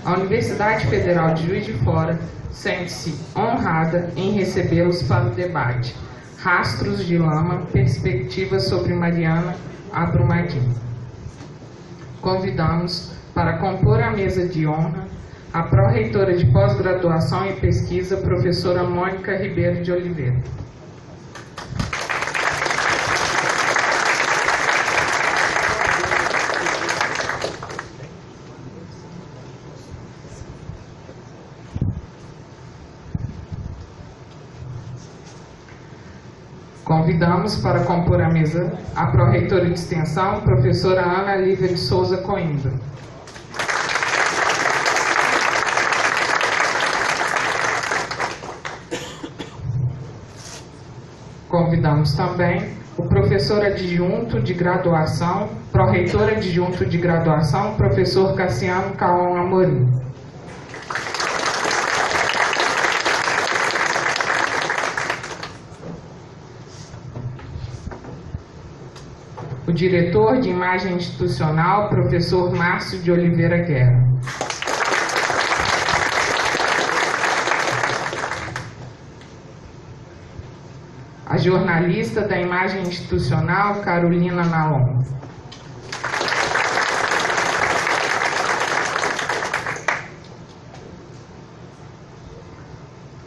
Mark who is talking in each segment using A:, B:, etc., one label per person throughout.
A: A Universidade Federal de Juiz de Fora sente-se honrada em recebê-los para o debate Rastros de Lama, Perspectivas sobre Mariana Abrumadinho. Convidamos para compor a mesa de honra a pró-reitora de pós-graduação e pesquisa, professora Mônica Ribeiro de Oliveira. Convidamos para compor a mesa a pró-reitora de extensão, professora Ana Lívia de Souza Coimbra. Convidamos também o professor adjunto de graduação, pró-reitor adjunto de graduação, professor Cassiano Caon Amorim. O diretor de imagem institucional, professor Márcio de Oliveira Guerra. A jornalista da imagem institucional, Carolina Naon.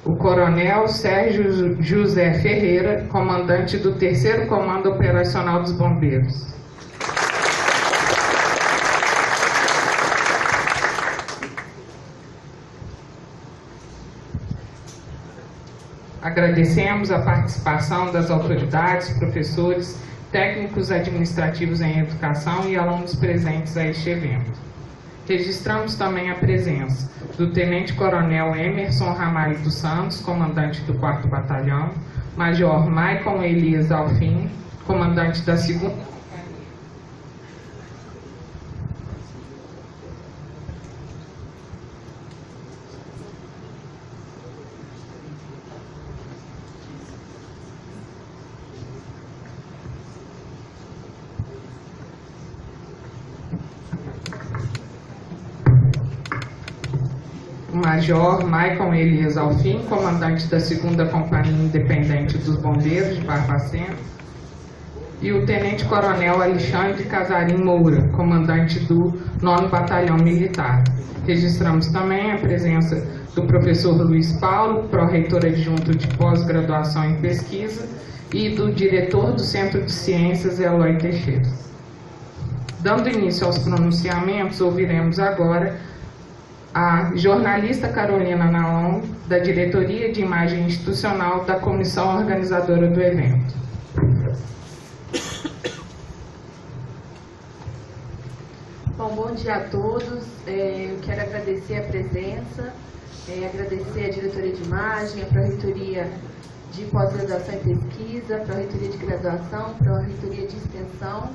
A: O coronel Sérgio José Ferreira, comandante do 3º Comando Operacional dos Bombeiros. Agradecemos a participação das autoridades, professores, técnicos administrativos em educação e alunos presentes a este evento. Registramos também a presença do Tenente-Coronel Emerson Ramalho dos Santos, comandante do 4º Batalhão, Major Maicon Elias Alfim, comandante da 2ª. Major Maicon Elias Alfim, comandante da 2ª Companhia Independente dos Bombeiros de Barbacena, e o Tenente-Coronel Alexandre Casarim Moura, comandante do 9º Batalhão Militar. Registramos também a presença do professor Luiz Paulo, pró-reitor adjunto de pós-graduação em pesquisa, e do diretor do Centro de Ciências, Eloy Teixeira. Dando início aos pronunciamentos, ouviremos agora a jornalista Carolina Naon, da Diretoria de Imagem Institucional da Comissão Organizadora do evento.
B: Bom dia a todos. Eu quero agradecer a presença, agradecer a Diretoria de Imagem, a Pró-Reitoria de Pós-Graduação e Pesquisa, a Pró-Reitoria de Graduação, a Pró-Reitoria de Extensão,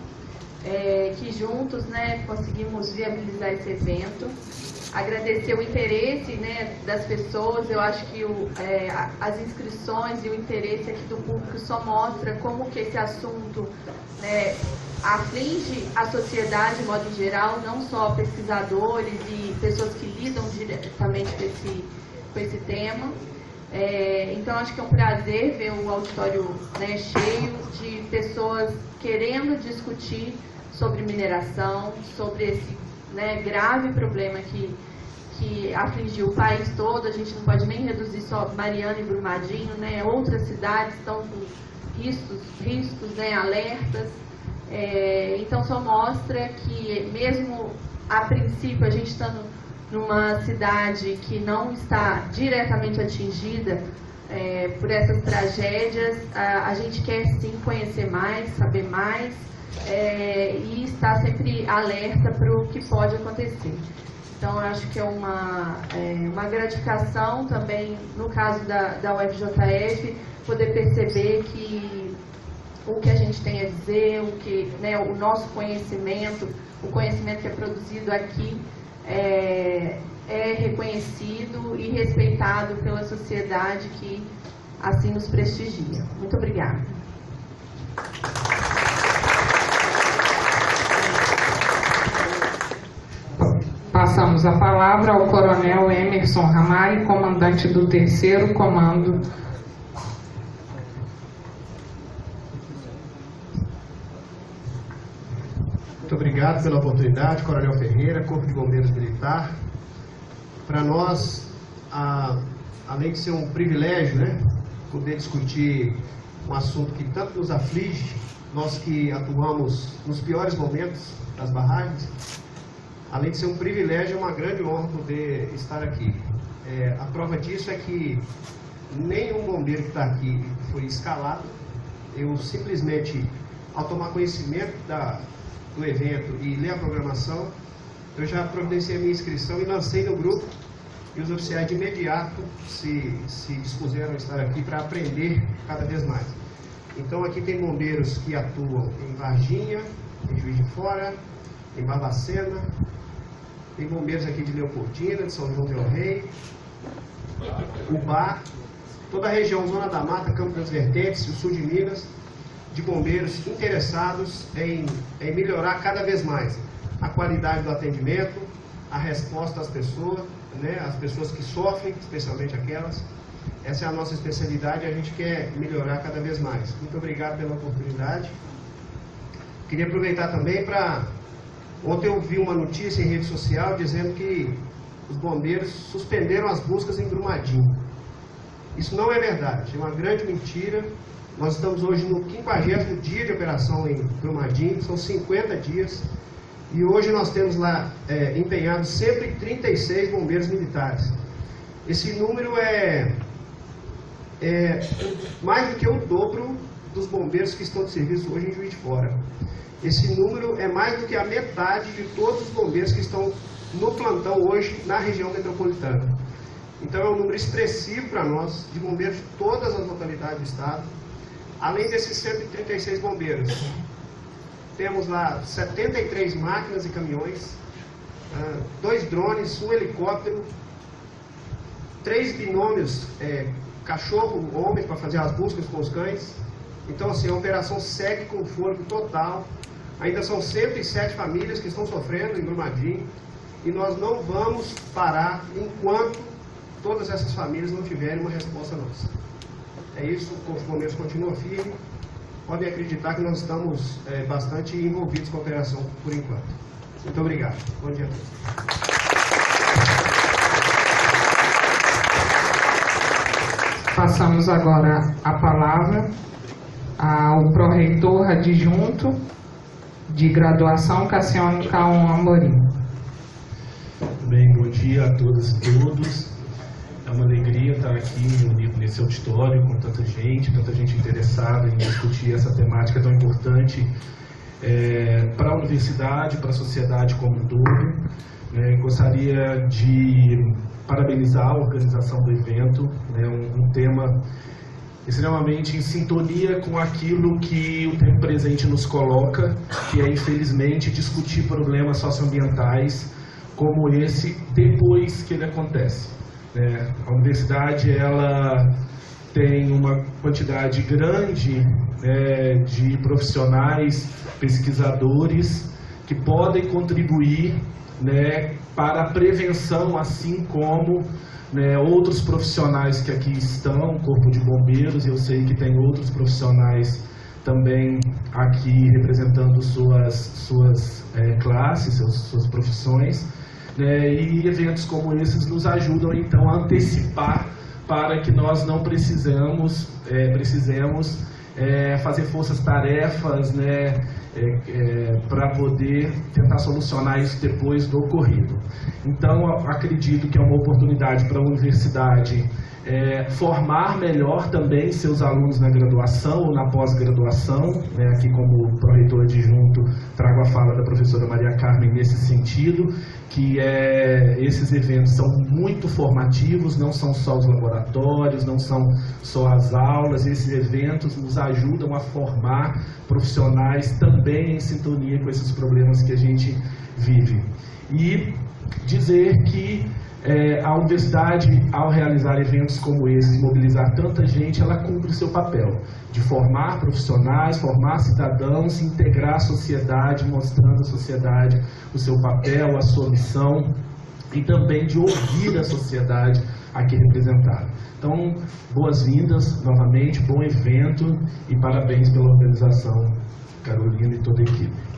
B: que juntos conseguimos viabilizar esse evento. Agradecer o interesse das pessoas. Eu acho que as inscrições e o interesse aqui do público só mostra como que esse assunto aflige a sociedade de modo geral, não só pesquisadores e pessoas que lidam diretamente com esse tema. Então acho que é um prazer ver o auditório cheio de pessoas querendo discutir sobre mineração, sobre esse grave problema que afligiu o país todo. A gente não pode nem reduzir só Mariana e Brumadinho, outras cidades estão com riscos, alertas. Então só mostra que mesmo a princípio a gente estando numa cidade que não está diretamente atingida por essas tragédias, a gente quer sim conhecer mais, saber mais, e estar sempre alerta para o que pode acontecer. Então, eu acho que é uma gratificação também, no caso da UFJF, poder perceber que o que a gente tem a dizer, o nosso conhecimento, o conhecimento que é produzido aqui, é reconhecido e respeitado pela sociedade que assim nos prestigia. Muito obrigada.
A: Passamos a palavra ao Coronel Emerson Ramalho, comandante do 3º Comando.
C: Muito obrigado pela oportunidade, Coronel Ferreira, Corpo de Bombeiros Militar. Para nós, além de ser um privilégio, né, poder discutir um assunto que tanto nos aflige, nós que atuamos nos piores momentos das barragens, além de ser um privilégio, é uma grande honra poder estar aqui. A prova disso é que nenhum bombeiro que está aqui foi escalado. Eu simplesmente, ao tomar conhecimento do evento e ler a programação, eu já providenciei a minha inscrição e lancei no grupo, e os oficiais de imediato se dispuseram a estar aqui para aprender cada vez mais. Então aqui tem bombeiros que atuam em Varginha, em Juiz de Fora, em Barbacena, tem bombeiros aqui de Leopoldina, de São João del Rei, Ubá, toda a região Zona da Mata, Campo das Vertentes, o sul de Minas, de bombeiros interessados em melhorar cada vez mais a qualidade do atendimento, a resposta às pessoas, né, as pessoas que sofrem, especialmente aquelas. Essa é a nossa especialidade e a gente quer melhorar cada vez mais. Muito obrigado pela oportunidade. Queria aproveitar também para... Ontem eu vi uma notícia em rede social dizendo que os bombeiros suspenderam as buscas em Brumadinho. Isso não é verdade, é uma grande mentira. Nós estamos hoje no 50º dia de operação em Brumadinho, são 50 dias. E hoje nós temos lá empenhados sempre 36 bombeiros militares. Esse número é mais do que o dobro dos bombeiros que estão de serviço hoje em Juiz de Fora. Esse número é mais do que a metade de todos os bombeiros que estão no plantão hoje na região metropolitana. Então é um número expressivo para nós, de bombeiros de todas as localidades do estado. Além desses 136 bombeiros, temos lá 73 máquinas e caminhões, 2 drones, 1 helicóptero, 3 binômios, cachorro-homem para fazer as buscas com os cães. Então assim, a operação segue com fôlego total. Ainda são 107 famílias que estão sofrendo em Brumadinho e nós não vamos parar enquanto todas essas famílias não tiverem uma resposta nossa. É isso, o Corpo de Bombeiros continua firme. Podem acreditar que nós estamos bastante envolvidos com a operação por enquanto. Muito obrigado. Bom dia a todos.
A: Passamos agora a palavra ao pró-reitor adjunto de graduação, Cassiano Caon Amorim.
D: Bem, bom dia a todas e todos. É uma alegria estar aqui reunido nesse auditório com tanta gente interessada em discutir essa temática tão importante para a universidade, para a sociedade como um todo. Gostaria de parabenizar a organização do evento, um tema extremamente em sintonia com aquilo que o tempo presente nos coloca, que é, infelizmente, discutir problemas socioambientais como esse depois que ele acontece. A universidade ela tem uma quantidade grande de profissionais, pesquisadores que podem contribuir para a prevenção, assim como outros profissionais que aqui estão, Corpo de Bombeiros, eu sei que tem outros profissionais também aqui representando suas classes, suas profissões. E eventos como esses nos ajudam então a antecipar para que nós não precisemos fazer forças-tarefas para poder tentar solucionar isso depois do ocorrido. Então acredito que é uma oportunidade para a universidade formar melhor também seus alunos na graduação ou na pós-graduação. Aqui como pró-reitor adjunto trago a fala da professora Maria Carmen nesse sentido, que esses eventos são muito formativos, não são só os laboratórios, não são só as aulas, esses eventos nos ajudam a formar profissionais também em sintonia com esses problemas que a gente vive. E dizer que a universidade, ao realizar eventos como esses, mobilizar tanta gente, ela cumpre o seu papel de formar profissionais, formar cidadãos, integrar a sociedade, mostrando à sociedade o seu papel, a sua missão e também de ouvir a sociedade aqui representada. Então, boas-vindas novamente, bom evento e parabéns pela organização, Carolina e toda a equipe.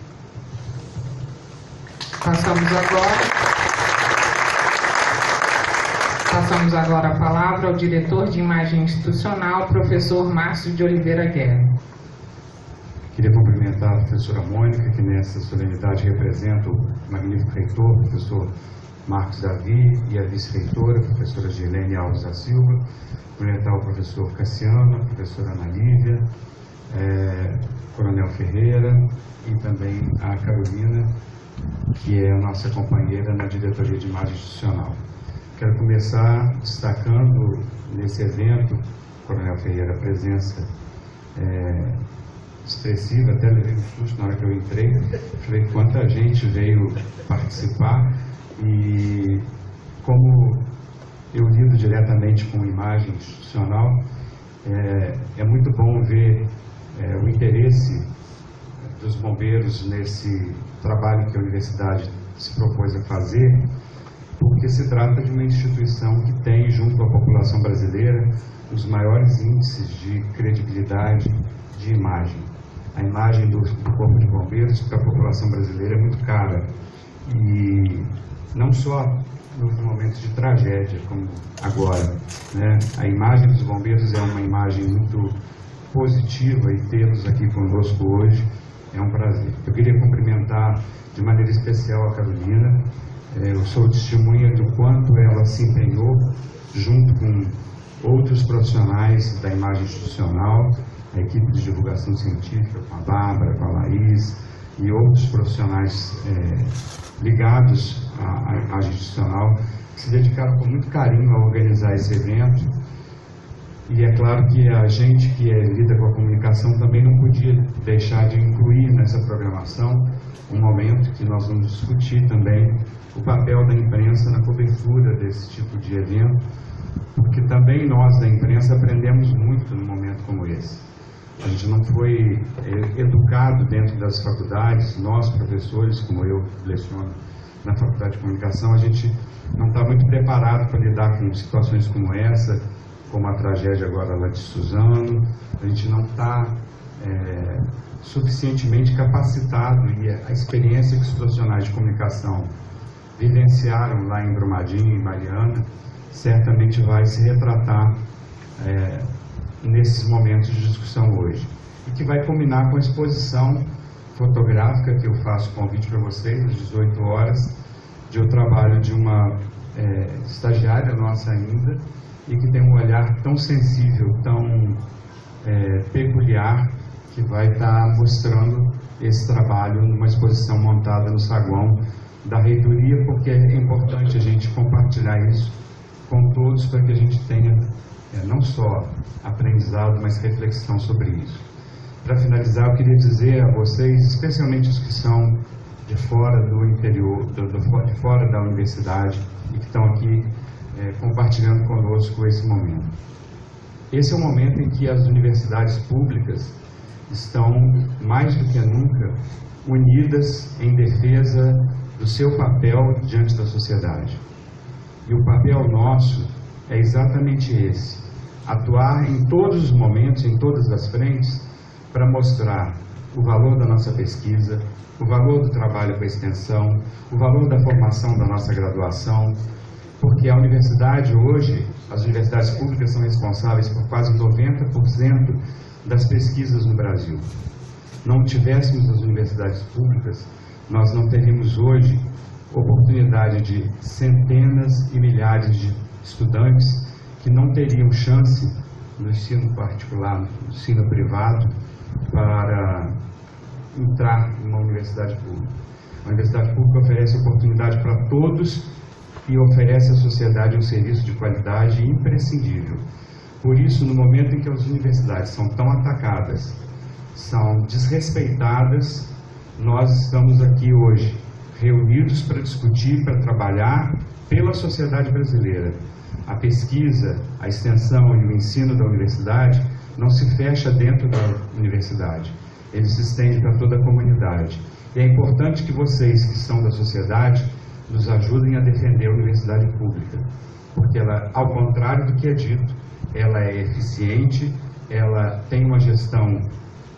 A: Passamos agora a palavra ao diretor de imagem institucional, professor Márcio de Oliveira Guerra.
E: Queria cumprimentar a professora Mônica, que nessa solenidade representa o magnífico reitor, professor Marcos Davi, e a vice-reitora, professora Girlene Alves da Silva, cumprimentar o professor Cassiano, a professora Ana Lívia, Coronel Ferreira e também a Carolina, que é a nossa companheira na diretoria de imagem institucional. Quero começar destacando nesse evento, Coronel Ferreira, a presença expressiva, até levei um susto na hora que eu entrei, falei quanta gente veio participar, e como eu lido diretamente com imagem institucional, é muito bom ver o interesse dos bombeiros nesse trabalho que a universidade se propôs a fazer, porque se trata de uma instituição que tem, junto à população brasileira, os maiores índices de credibilidade de imagem. A imagem do Corpo de Bombeiros para a população brasileira é muito cara, e não só nos momentos de tragédia, como agora, né? A imagem dos bombeiros é uma imagem muito positiva, e tê-los aqui conosco hoje é um prazer. Eu queria cumprimentar de maneira especial a Carolina. Eu sou testemunha do quanto ela se empenhou, junto com outros profissionais da imagem institucional, a equipe de divulgação científica, com a Bárbara, com a Laís e outros profissionais ligados à imagem institucional, que se dedicaram com muito carinho a organizar esse evento. E é claro que a gente que lida com a comunicação também não podia deixar de incluir nessa programação um momento que nós vamos discutir também o papel da imprensa na cobertura desse tipo de evento, porque também nós da imprensa aprendemos muito num momento como esse. A gente não foi educado dentro das faculdades, nós professores, como eu leciono na Faculdade de Comunicação, a gente não está muito preparado para lidar com situações como essa, como a tragédia agora lá de Suzano. A gente não está suficientemente capacitado, e a experiência que os profissionais de comunicação vivenciaram lá em Brumadinho e Mariana certamente vai se retratar nesses momentos de discussão hoje, e que vai combinar com a exposição fotográfica que eu faço convite para vocês às 18 horas, de um trabalho de uma estagiária nossa ainda, e que tem um olhar tão sensível, tão peculiar, que vai estar mostrando esse trabalho numa exposição montada no saguão da reitoria, porque é importante a gente compartilhar isso com todos, para que a gente tenha não só aprendizado, mas reflexão sobre isso. Para finalizar, eu queria dizer a vocês, especialmente os que são de fora do interior, de fora da universidade, e que estão aqui compartilhando conosco esse momento. Esse é o momento em que as universidades públicas estão, mais do que nunca, unidas em defesa do seu papel diante da sociedade. E o papel nosso é exatamente esse: atuar em todos os momentos, em todas as frentes, para mostrar o valor da nossa pesquisa, o valor do trabalho com a extensão, o valor da formação da nossa graduação, porque a universidade hoje, as universidades públicas são responsáveis por quase 90% das pesquisas no Brasil. Não tivéssemos as universidades públicas, nós não teríamos hoje oportunidade de centenas e milhares de estudantes que não teriam chance no ensino particular, no ensino privado, para entrar em uma universidade pública. A universidade pública oferece oportunidade para todos e oferece à sociedade um serviço de qualidade imprescindível. Por isso, no momento em que as universidades são tão atacadas, são desrespeitadas, nós estamos aqui hoje reunidos para discutir, para trabalhar pela sociedade brasileira. A pesquisa, a extensão e o ensino da universidade não se fecha dentro da universidade, ele se estende para toda a comunidade. E é importante que vocês, que são da sociedade, nos ajudem a defender a universidade pública, porque ela, ao contrário do que é dito, ela é eficiente, ela tem uma gestão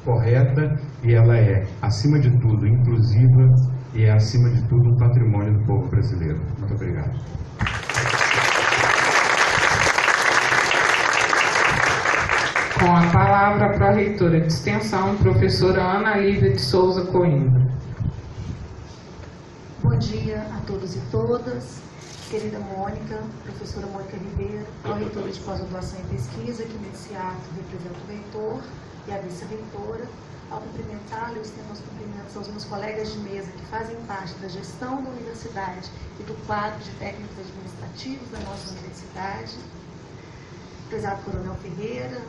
E: correta e ela é, acima de tudo, inclusiva e é, acima de tudo, um patrimônio do povo brasileiro. Muito obrigado.
A: Com a palavra, a pró-reitora de extensão, professora Ana Lívia de Souza Coimbra.
F: Bom dia a todos e todas. Querida Mônica, professora Mônica Ribeiro, pró-reitora de pós-graduação e pesquisa, que nesse ato representa o reitor e a vice-reitora. Ao cumprimentá-la, eu estendo os cumprimentos aos meus colegas de mesa que fazem parte da gestão da universidade e do quadro de técnicos administrativos da nossa universidade. Prezado Coronel Ferreira,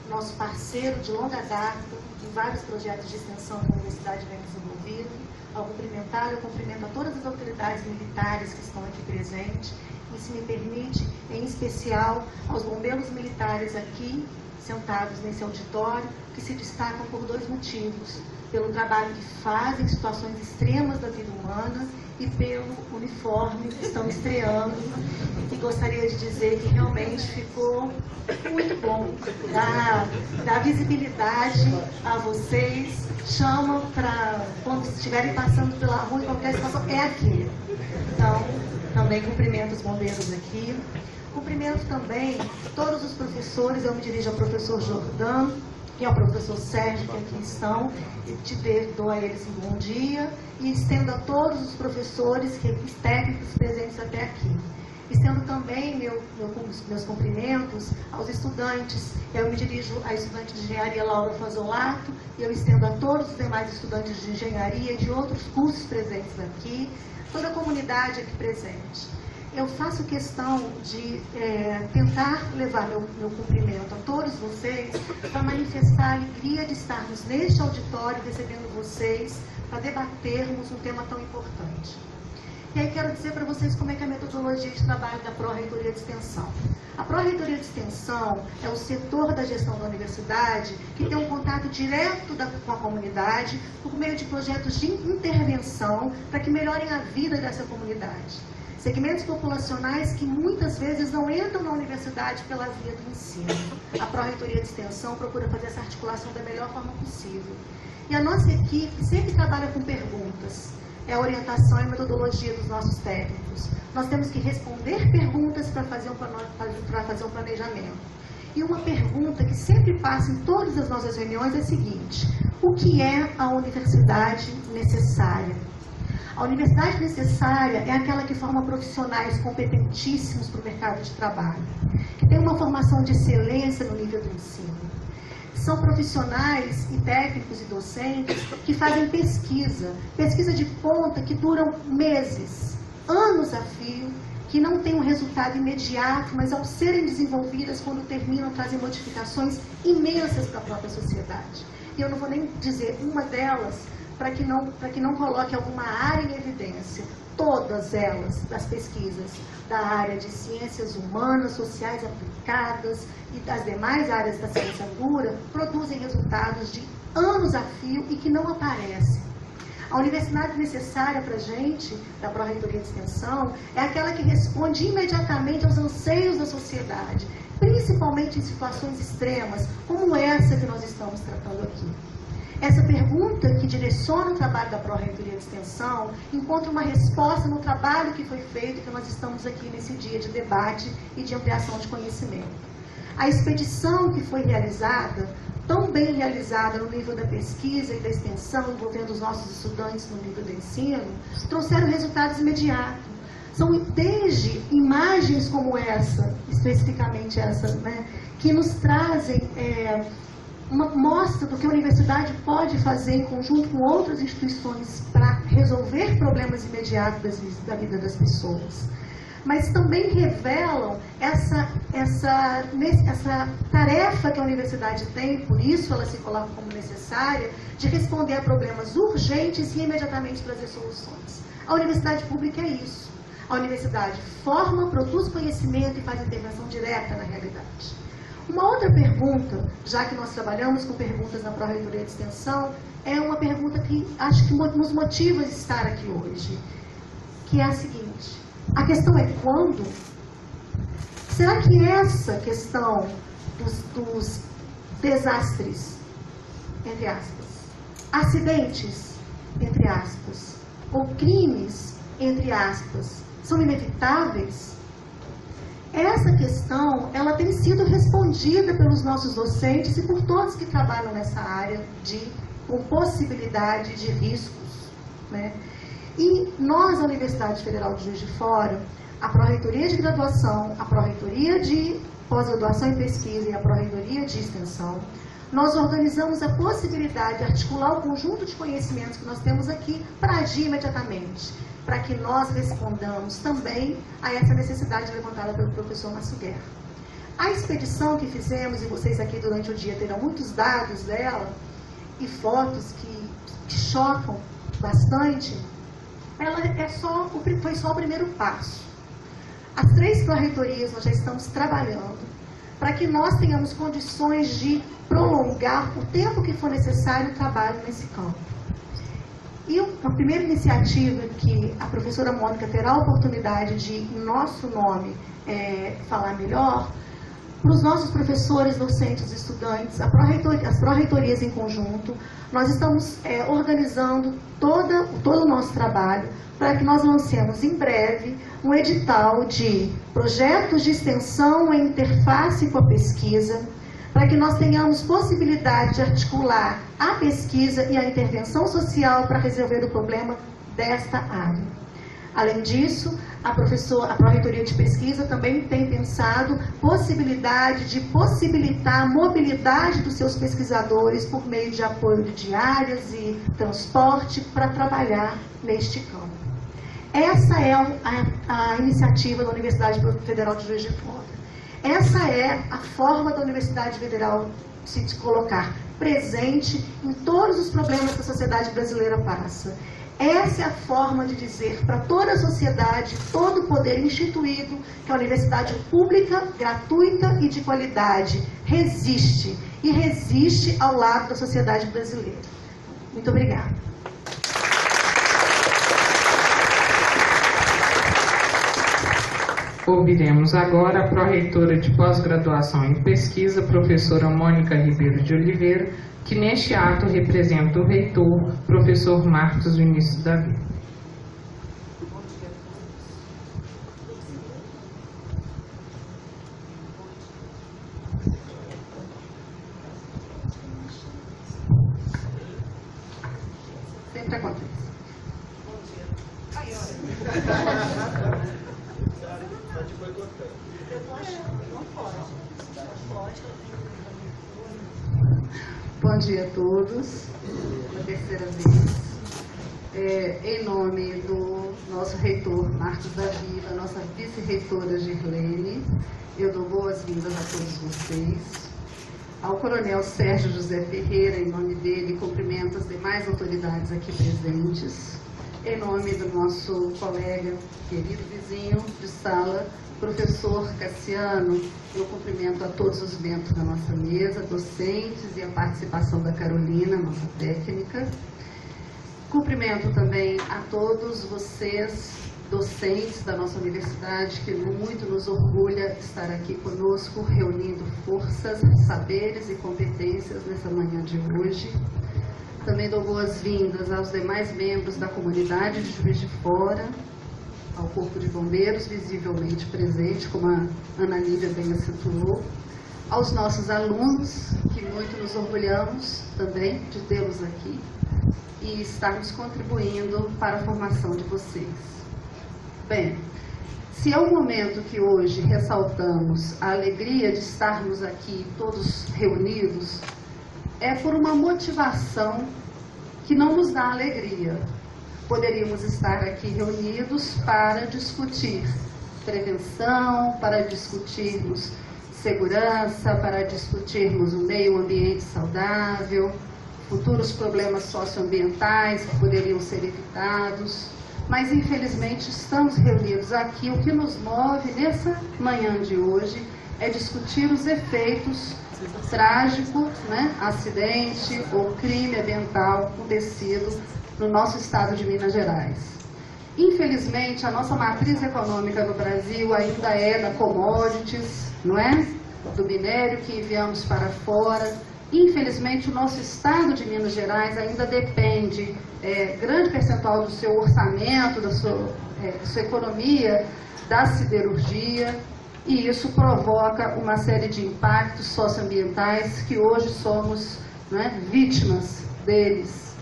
F: nosso parceiro de longa data em vários projetos de extensão que a universidade vem desenvolvendo. Ao cumprimentá-lo, eu cumprimento a todas as autoridades militares que estão aqui presentes e, se me permite, em especial aos bombeiros militares aqui sentados nesse auditório, que se destacam por dois motivos: pelo trabalho que fazem em situações extremas da vida humana e pelo uniforme que estão estreando. E gostaria de dizer que realmente ficou muito bom, dá visibilidade a vocês, chama para quando estiverem passando pela rua em qualquer situação, é aqui. Então, também cumprimento os bombeiros aqui. Cumprimento também todos os professores, eu me dirijo ao professor Jordão e ao professor Sérgio, que aqui estão, e dou a eles um bom dia, e estendo a todos os professores, técnicos presentes até aqui. Estendo também meus cumprimentos aos estudantes. Eu me dirijo à estudante de engenharia Laura Fazolato, e eu estendo a todos os demais estudantes de engenharia e de outros cursos presentes aqui, toda a comunidade aqui presente. Eu faço questão de tentar levar meu cumprimento a todos vocês para manifestar a alegria de estarmos neste auditório recebendo vocês para debatermos um tema tão importante. E aí quero dizer para vocês como é que é a metodologia de trabalho da Pró-Reitoria de Extensão. A Pró-Reitoria de Extensão é o setor da gestão da universidade que tem um contato direto com a comunidade por meio de projetos de intervenção para que melhorem a vida dessa comunidade. Segmentos populacionais que muitas vezes não entram na universidade pela via do ensino. A Pró-Reitoria de Extensão procura fazer essa articulação da melhor forma possível. E a nossa equipe sempre trabalha com perguntas. É a orientação e a metodologia dos nossos técnicos. Nós temos que responder perguntas para fazer um planejamento. E uma pergunta que sempre passa em todas as nossas reuniões é a seguinte: o que é a universidade necessária? A universidade necessária é aquela que forma profissionais competentíssimos para o mercado de trabalho, que tem uma formação de excelência no nível do ensino. São profissionais e técnicos e docentes que fazem pesquisa de ponta que duram meses, anos a fio, que não tem um resultado imediato, mas ao serem desenvolvidas, quando terminam, trazem modificações imensas para a própria sociedade. E eu não vou nem dizer uma delas, para que não coloque alguma área em evidência. Todas elas, das pesquisas da área de ciências humanas, sociais aplicadas e das demais áreas da ciência dura, produzem resultados de anos a fio e que não aparecem. A universidade necessária para a gente, da Pró-Reitoria de Extensão, é aquela que responde imediatamente aos anseios da sociedade, principalmente em situações extremas, como essa que nós estamos tratando aqui. Essa pergunta que direciona o trabalho da Pró-Reitoria de Extensão encontra uma resposta no trabalho que foi feito, que nós estamos aqui nesse dia de debate e de ampliação de conhecimento. A expedição que foi realizada, tão bem realizada no nível da pesquisa e da extensão, envolvendo os nossos estudantes no nível do ensino, trouxeram resultados imediatos. São desde imagens como essa, especificamente essa, né, que nos trazem uma mostra do que a universidade pode fazer em conjunto com outras instituições para resolver problemas imediatos da vida das pessoas. Mas também revelam essa tarefa que a universidade tem, por isso ela se coloca como necessária, de responder a problemas urgentes e imediatamente trazer soluções. A universidade pública é isso. A universidade forma, produz conhecimento e faz intervenção direta na realidade. Uma outra pergunta, já que nós trabalhamos com perguntas na Pró-Reitoria de Extensão, é uma pergunta que acho que nos motiva a estar aqui hoje, que é a seguinte: a questão é quando? Será que essa questão dos desastres, entre aspas, acidentes, entre aspas, ou crimes, entre aspas, são inevitáveis? Essa questão, ela tem sido respondida pelos nossos docentes e por todos que trabalham nessa área com possibilidade de riscos, né? E nós, a Universidade Federal de Juiz de Fora, a Pró-Reitoria de Graduação, a Pró-Reitoria de Pós-Graduação e Pesquisa e a Pró-Reitoria de Extensão, nós organizamos a possibilidade de articular o conjunto de conhecimentos que nós temos aqui para agir imediatamente, para que nós respondamos também a essa necessidade levantada pelo professor Márcio Guerra. A expedição que fizemos, e vocês aqui durante o dia terão muitos dados dela, e fotos que chocam bastante, ela foi só o primeiro passo. As 3 pró-reitorias nós já estamos trabalhando para que nós tenhamos condições de prolongar o tempo que for necessário o trabalho nesse campo. E a primeira iniciativa que a professora Mônica terá a oportunidade de, em nosso nome, falar melhor, para os nossos professores, docentes, estudantes, as pró-reitorias em conjunto, nós estamos organizando todo o nosso trabalho para que nós lancemos em breve um edital de projetos de extensão em interface com a pesquisa, para que nós tenhamos possibilidade de articular a pesquisa e a intervenção social para resolver o problema desta área. Além disso, a Pró-Reitoria de Pesquisa também tem pensado possibilidade de possibilitar a mobilidade dos seus pesquisadores por meio de apoio de diárias e transporte para trabalhar neste campo. Essa é a iniciativa da Universidade Federal de Juiz de Fora. Essa é a forma da Universidade Federal se colocar presente em todos os problemas que a sociedade brasileira passa. Essa é a forma de dizer para toda a sociedade, todo o poder instituído, que a universidade pública, gratuita e de qualidade resiste, e resiste ao lado da sociedade brasileira. Muito obrigada.
A: Ouviremos agora a pró-reitora de pós-graduação em pesquisa, professora Mônica Ribeiro de Oliveira, que neste ato representa o reitor, professor Marcos Vinícius Davi.
B: Sempre acontece.
G: Bom dia a todos, pela terceira vez. Em nome do nosso reitor Marcos Davi, da nossa vice-reitora Girlene, eu dou boas-vindas a todos vocês. Ao coronel Sérgio José Ferreira, em nome dele, cumprimento as demais autoridades aqui presentes. Em nome do nosso colega, querido vizinho de sala, professor Cassiano, eu cumprimento a todos os membros da nossa mesa, docentes e a participação da Carolina, nossa técnica. Cumprimento também a todos vocês, docentes da nossa universidade, que muito nos orgulha estar aqui conosco, reunindo forças, saberes e competências nessa manhã de hoje. Também dou boas-vindas aos demais membros da comunidade de Juiz de Fora, ao Corpo de Bombeiros, visivelmente presente, como a Ana Lívia bem acentuou, aos nossos alunos, que muito nos orgulhamos também de tê-los aqui e estarmos contribuindo para a formação de vocês. Bem, se é um momento que hoje ressaltamos a alegria de estarmos aqui todos reunidos, é por uma motivação que não nos dá alegria. Poderíamos estar aqui reunidos para discutir prevenção, para discutirmos segurança, para discutirmos o meio ambiente saudável, futuros problemas socioambientais que poderiam ser evitados, mas infelizmente estamos reunidos aqui. O que nos move nessa manhã de hoje é discutir os efeitos trágicos, acidente ou crime ambiental acontecido no nosso estado de Minas Gerais. Infelizmente, a nossa matriz econômica no Brasil ainda é da commodities, não é? Do minério que enviamos para fora. Infelizmente, o nosso estado de Minas Gerais ainda depende, grande percentual do seu orçamento, da sua economia, da siderurgia, e isso provoca uma série de impactos socioambientais que hoje somos, né, vítimas deles.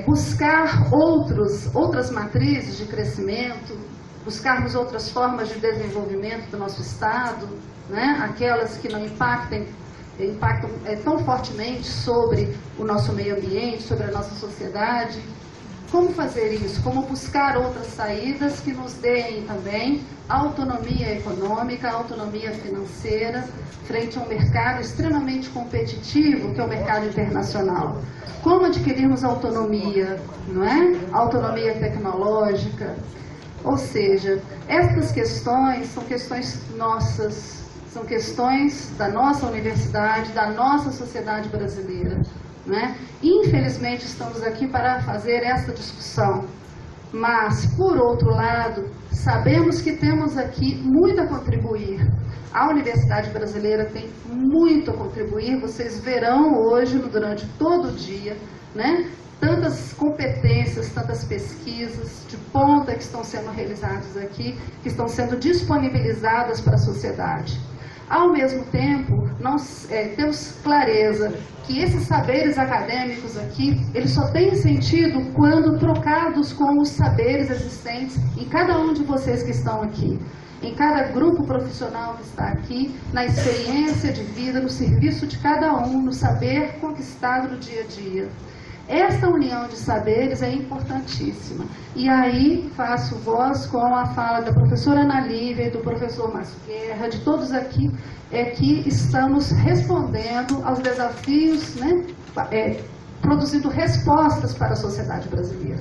G: Buscar outras matrizes de crescimento, buscarmos outras formas de desenvolvimento do nosso estado, né, aquelas que não impactam tão fortemente sobre o nosso meio ambiente, sobre a nossa sociedade. Como fazer isso? Como buscar outras saídas que nos deem também autonomia econômica, autonomia financeira, frente a um mercado extremamente competitivo, que é o mercado internacional. Como adquirirmos autonomia, não é? Autonomia tecnológica. Ou seja, essas questões são questões nossas, são questões da nossa universidade, da nossa sociedade brasileira. Né? Infelizmente, estamos aqui para fazer essa discussão, mas, por outro lado, sabemos que temos aqui muito a contribuir. A Universidade Brasileira tem muito a contribuir, vocês verão hoje, durante todo o dia, né? Tantas competências, tantas pesquisas de ponta que estão sendo realizadas aqui, que estão sendo disponibilizadas para a sociedade. Ao mesmo tempo, nós temos clareza que esses saberes acadêmicos aqui, eles só têm sentido quando trocados com os saberes existentes em cada um de vocês que estão aqui, em cada grupo profissional que está aqui, na experiência de vida, no serviço de cada um, no saber conquistado no dia a dia. Esta união de saberes é importantíssima. E aí faço voz com a fala da professora Ana Lívia e do professor Márcio Guerra, de todos aqui, que estamos respondendo aos desafios, né, produzindo respostas para a sociedade brasileira.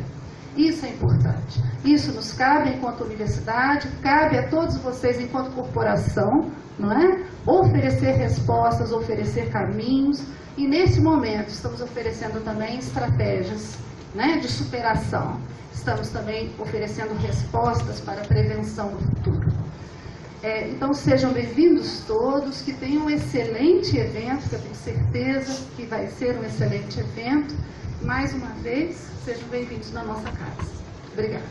G: Isso é importante. Isso nos cabe enquanto universidade, cabe a todos vocês enquanto corporação, não é? Oferecer respostas, oferecer caminhos. E nesse momento estamos oferecendo também estratégias, né, de superação. Estamos também oferecendo respostas para a prevenção no futuro. Então sejam bem-vindos todos, que tenham um excelente evento, que eu tenho certeza que vai ser um excelente evento. Mais uma vez, sejam bem-vindos na nossa casa. Obrigada.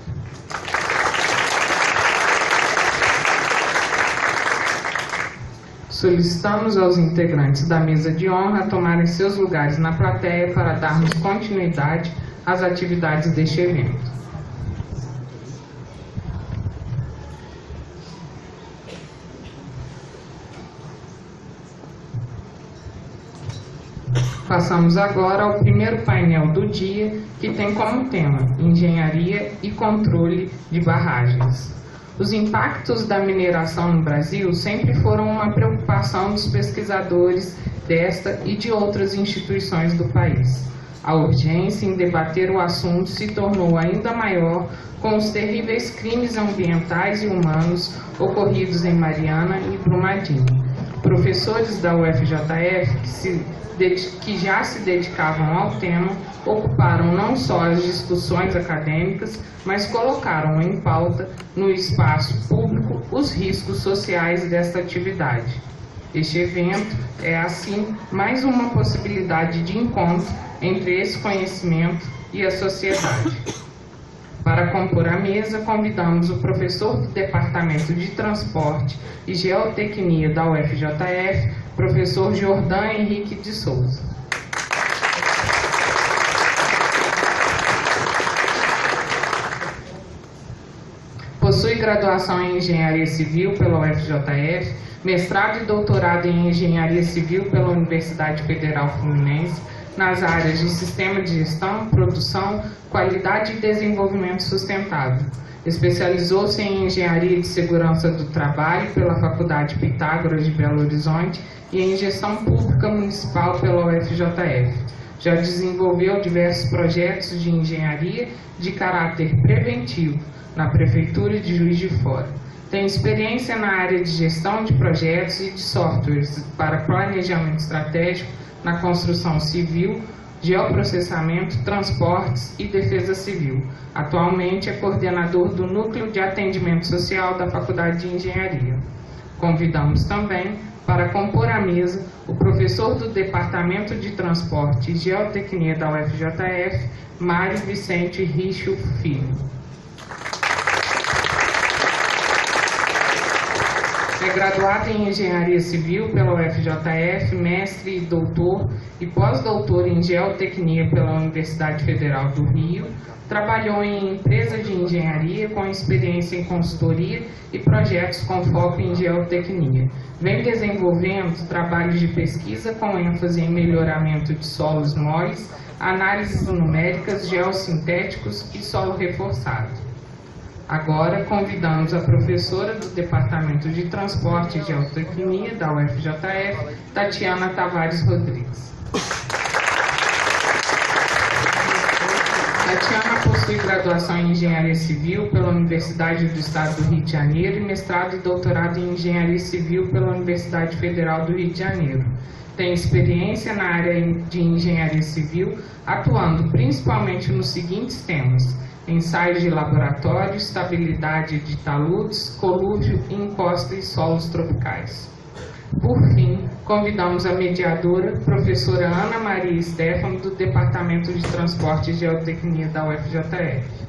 A: Solicitamos aos integrantes da mesa de honra tomarem seus lugares na plateia para darmos continuidade às atividades deste evento. Passamos agora ao primeiro painel do dia, que tem como tema Engenharia e Controle de Barragens. Os impactos da mineração no Brasil sempre foram uma preocupação dos pesquisadores desta e de outras instituições do país. A urgência em debater o assunto se tornou ainda maior com os terríveis crimes ambientais e humanos ocorridos em Mariana e Brumadinho. Professores da UFJF que já se dedicavam ao tema ocuparam não só as discussões acadêmicas, mas colocaram em pauta no espaço público os riscos sociais desta atividade. Este evento é, assim, mais uma possibilidade de encontro entre esse conhecimento e a sociedade. Para compor a mesa, convidamos o professor do Departamento de Transporte e Geotecnia da UFJF, professor Jordan Henrique de Souza. Possui graduação em Engenharia Civil pela UFJF, mestrado e doutorado em Engenharia Civil pela Universidade Federal Fluminense, nas áreas de Sistema de Gestão, Produção, Qualidade e Desenvolvimento Sustentável. Especializou-se em Engenharia de Segurança do Trabalho pela Faculdade Pitágoras de Belo Horizonte e em Gestão Pública Municipal pela UFJF. Já desenvolveu diversos projetos de engenharia de caráter preventivo na Prefeitura de Juiz de Fora. Tem experiência na área de gestão de projetos e de softwares para planejamento estratégico na construção civil, geoprocessamento, transportes e defesa civil. Atualmente é coordenador do Núcleo de Atendimento Social da Faculdade de Engenharia. Convidamos também para compor a mesa o professor do Departamento de Transporte e Geotecnia da UFJF, Mário Vicente Richo Filho. É graduado em Engenharia Civil pela UFJF, mestre e doutor e pós-doutor em Geotecnia pela Universidade Federal do Rio. Trabalhou em empresa de engenharia com experiência em consultoria e projetos com foco em geotecnia. Vem desenvolvendo trabalhos de pesquisa com ênfase em melhoramento de solos moles, análises numéricas, geossintéticos e solo reforçado. Agora convidamos a professora do Departamento de Transporte e Geotecnia da UFJF, Tatiana Tavares Rodrigues. Tatiana possui graduação em Engenharia Civil pela Universidade do Estado do Rio de Janeiro e mestrado e doutorado em Engenharia Civil pela Universidade Federal do Rio de Janeiro. Tem experiência na área de Engenharia Civil, atuando principalmente nos seguintes temas: ensaios de laboratório, estabilidade de taludes, colúvio, encosta e solos tropicais. Por fim, convidamos a mediadora, professora Ana Maria Stefano, do Departamento de Transporte e Geotecnia da UFJF.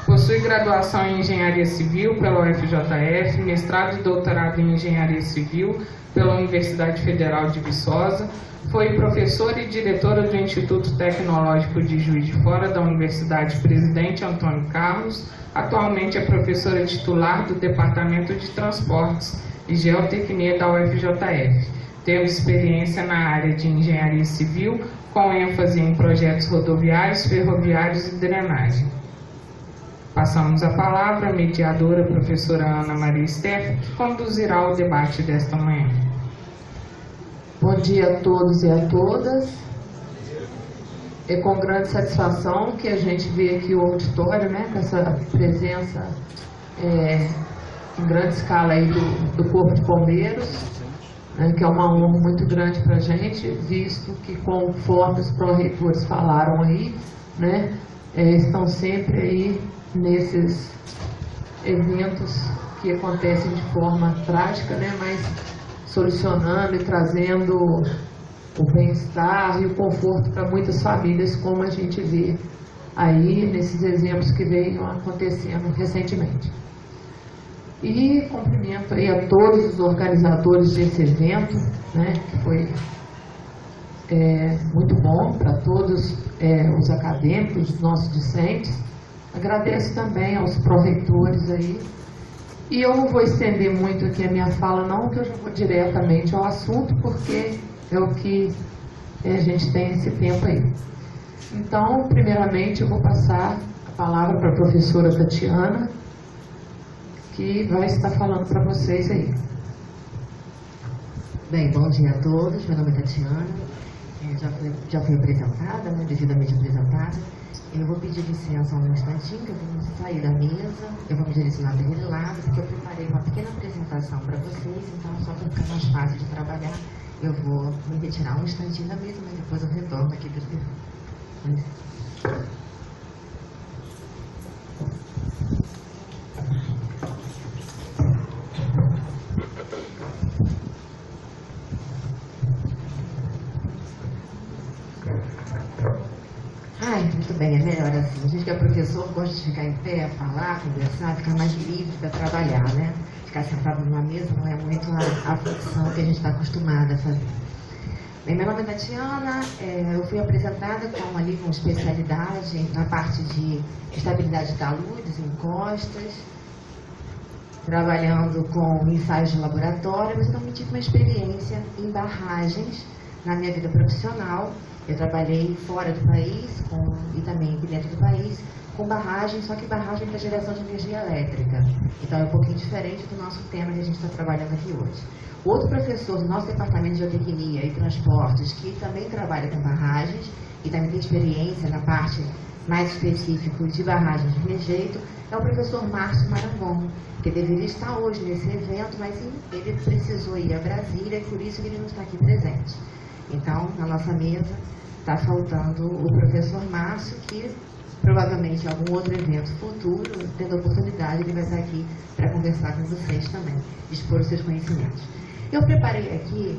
A: Possui graduação em Engenharia Civil pela UFJF, mestrado e doutorado em Engenharia Civil pela Universidade Federal de Viçosa. Foi professora e diretora do Instituto Tecnológico de Juiz de Fora da Universidade Presidente Antônio Carlos. Atualmente é professora titular do Departamento de Transportes e Geotecnia da UFJF, tendo experiência na área de Engenharia Civil, com ênfase em projetos rodoviários, ferroviários e drenagem. Passamos a palavra à mediadora, professora Ana Maria Stefano, que conduzirá o debate desta manhã.
H: Bom dia a todos e a todas. É com grande satisfação que a gente vê aqui o auditório, né, com essa presença em grande escala aí do Corpo de Bombeiros, né, que é uma honra muito grande para a gente, visto que, conforme os pró-reitores falaram aí, né, estão sempre aí nesses eventos que acontecem de forma trágica, né, mas solucionando e trazendo o bem-estar e o conforto para muitas famílias, como a gente vê aí nesses exemplos que veio acontecendo recentemente. E cumprimento aí a todos os organizadores desse evento, né, que foi muito bom para todos os acadêmicos, os nossos discentes. Agradeço também aos pró-reitores aí. E eu não vou estender muito aqui a minha fala, não, que eu já vou diretamente ao assunto, porque é o que a gente tem esse tempo aí. Então, primeiramente, eu vou passar a palavra para a professora Tatiana, que vai estar falando para vocês aí.
I: Bem, bom dia a todos. Meu nome é Tatiana. Já fui apresentada, né, devidamente apresentada. Eu vou pedir licença um instantinho, que eu vou sair da mesa, eu vou me direcionar para aquele lado, porque eu preparei uma pequena apresentação para vocês, então só para ficar mais fácil de trabalhar, eu vou me retirar um instantinho da mesa, mas depois eu retorno aqui para os muito bem, é melhor assim. A gente que é professor gosta de ficar em pé, falar, conversar, ficar mais livre para trabalhar, né? Ficar sentado numa mesa não é muito a função que a gente está acostumada a fazer. Bem, meu nome é Tatiana, eu fui apresentada com especialidade na parte de estabilidade de taludes, encostas, trabalhando com ensaios de laboratório, mas eu também tive uma experiência em barragens na minha vida profissional. Eu trabalhei fora do país e também dentro do país com barragem, só que barragem para geração de energia elétrica. Então é um pouquinho diferente do nosso tema que a gente está trabalhando aqui hoje. Outro professor do nosso departamento de geotecnia e transportes, que também trabalha com barragens e também tem experiência na parte mais específico de barragens de rejeito, é o professor Márcio Marangon, que deveria estar hoje nesse evento, mas ele precisou ir a Brasília, e por isso que ele não está aqui presente. Então, na nossa mesa, está faltando o professor Márcio, que provavelmente em algum outro evento futuro, tendo a oportunidade, ele vai estar aqui para conversar com vocês também, expor os seus conhecimentos. Eu preparei aqui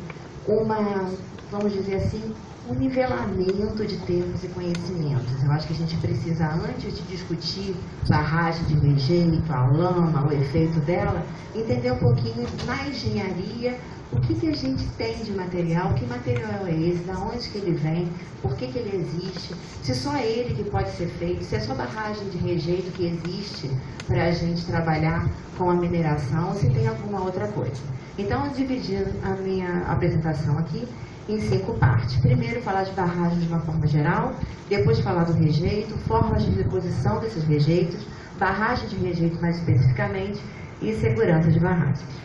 I: vamos dizer assim, um nivelamento de termos e conhecimentos. Eu acho que a gente precisa, antes de discutir barragem de rejeito, a lama, o efeito dela, entender um pouquinho na engenharia o que a gente tem de material, que material é esse, de onde que ele vem, por que ele existe, se só ele que pode ser feito, se é só barragem de rejeito que existe para a gente trabalhar com a mineração, ou se tem alguma outra coisa. Então, eu dividi a minha apresentação aqui em 5 partes. Primeiro, falar de barragens de uma forma geral, depois falar do rejeito, formas de deposição desses rejeitos, barragem de rejeito mais especificamente e segurança de barragens.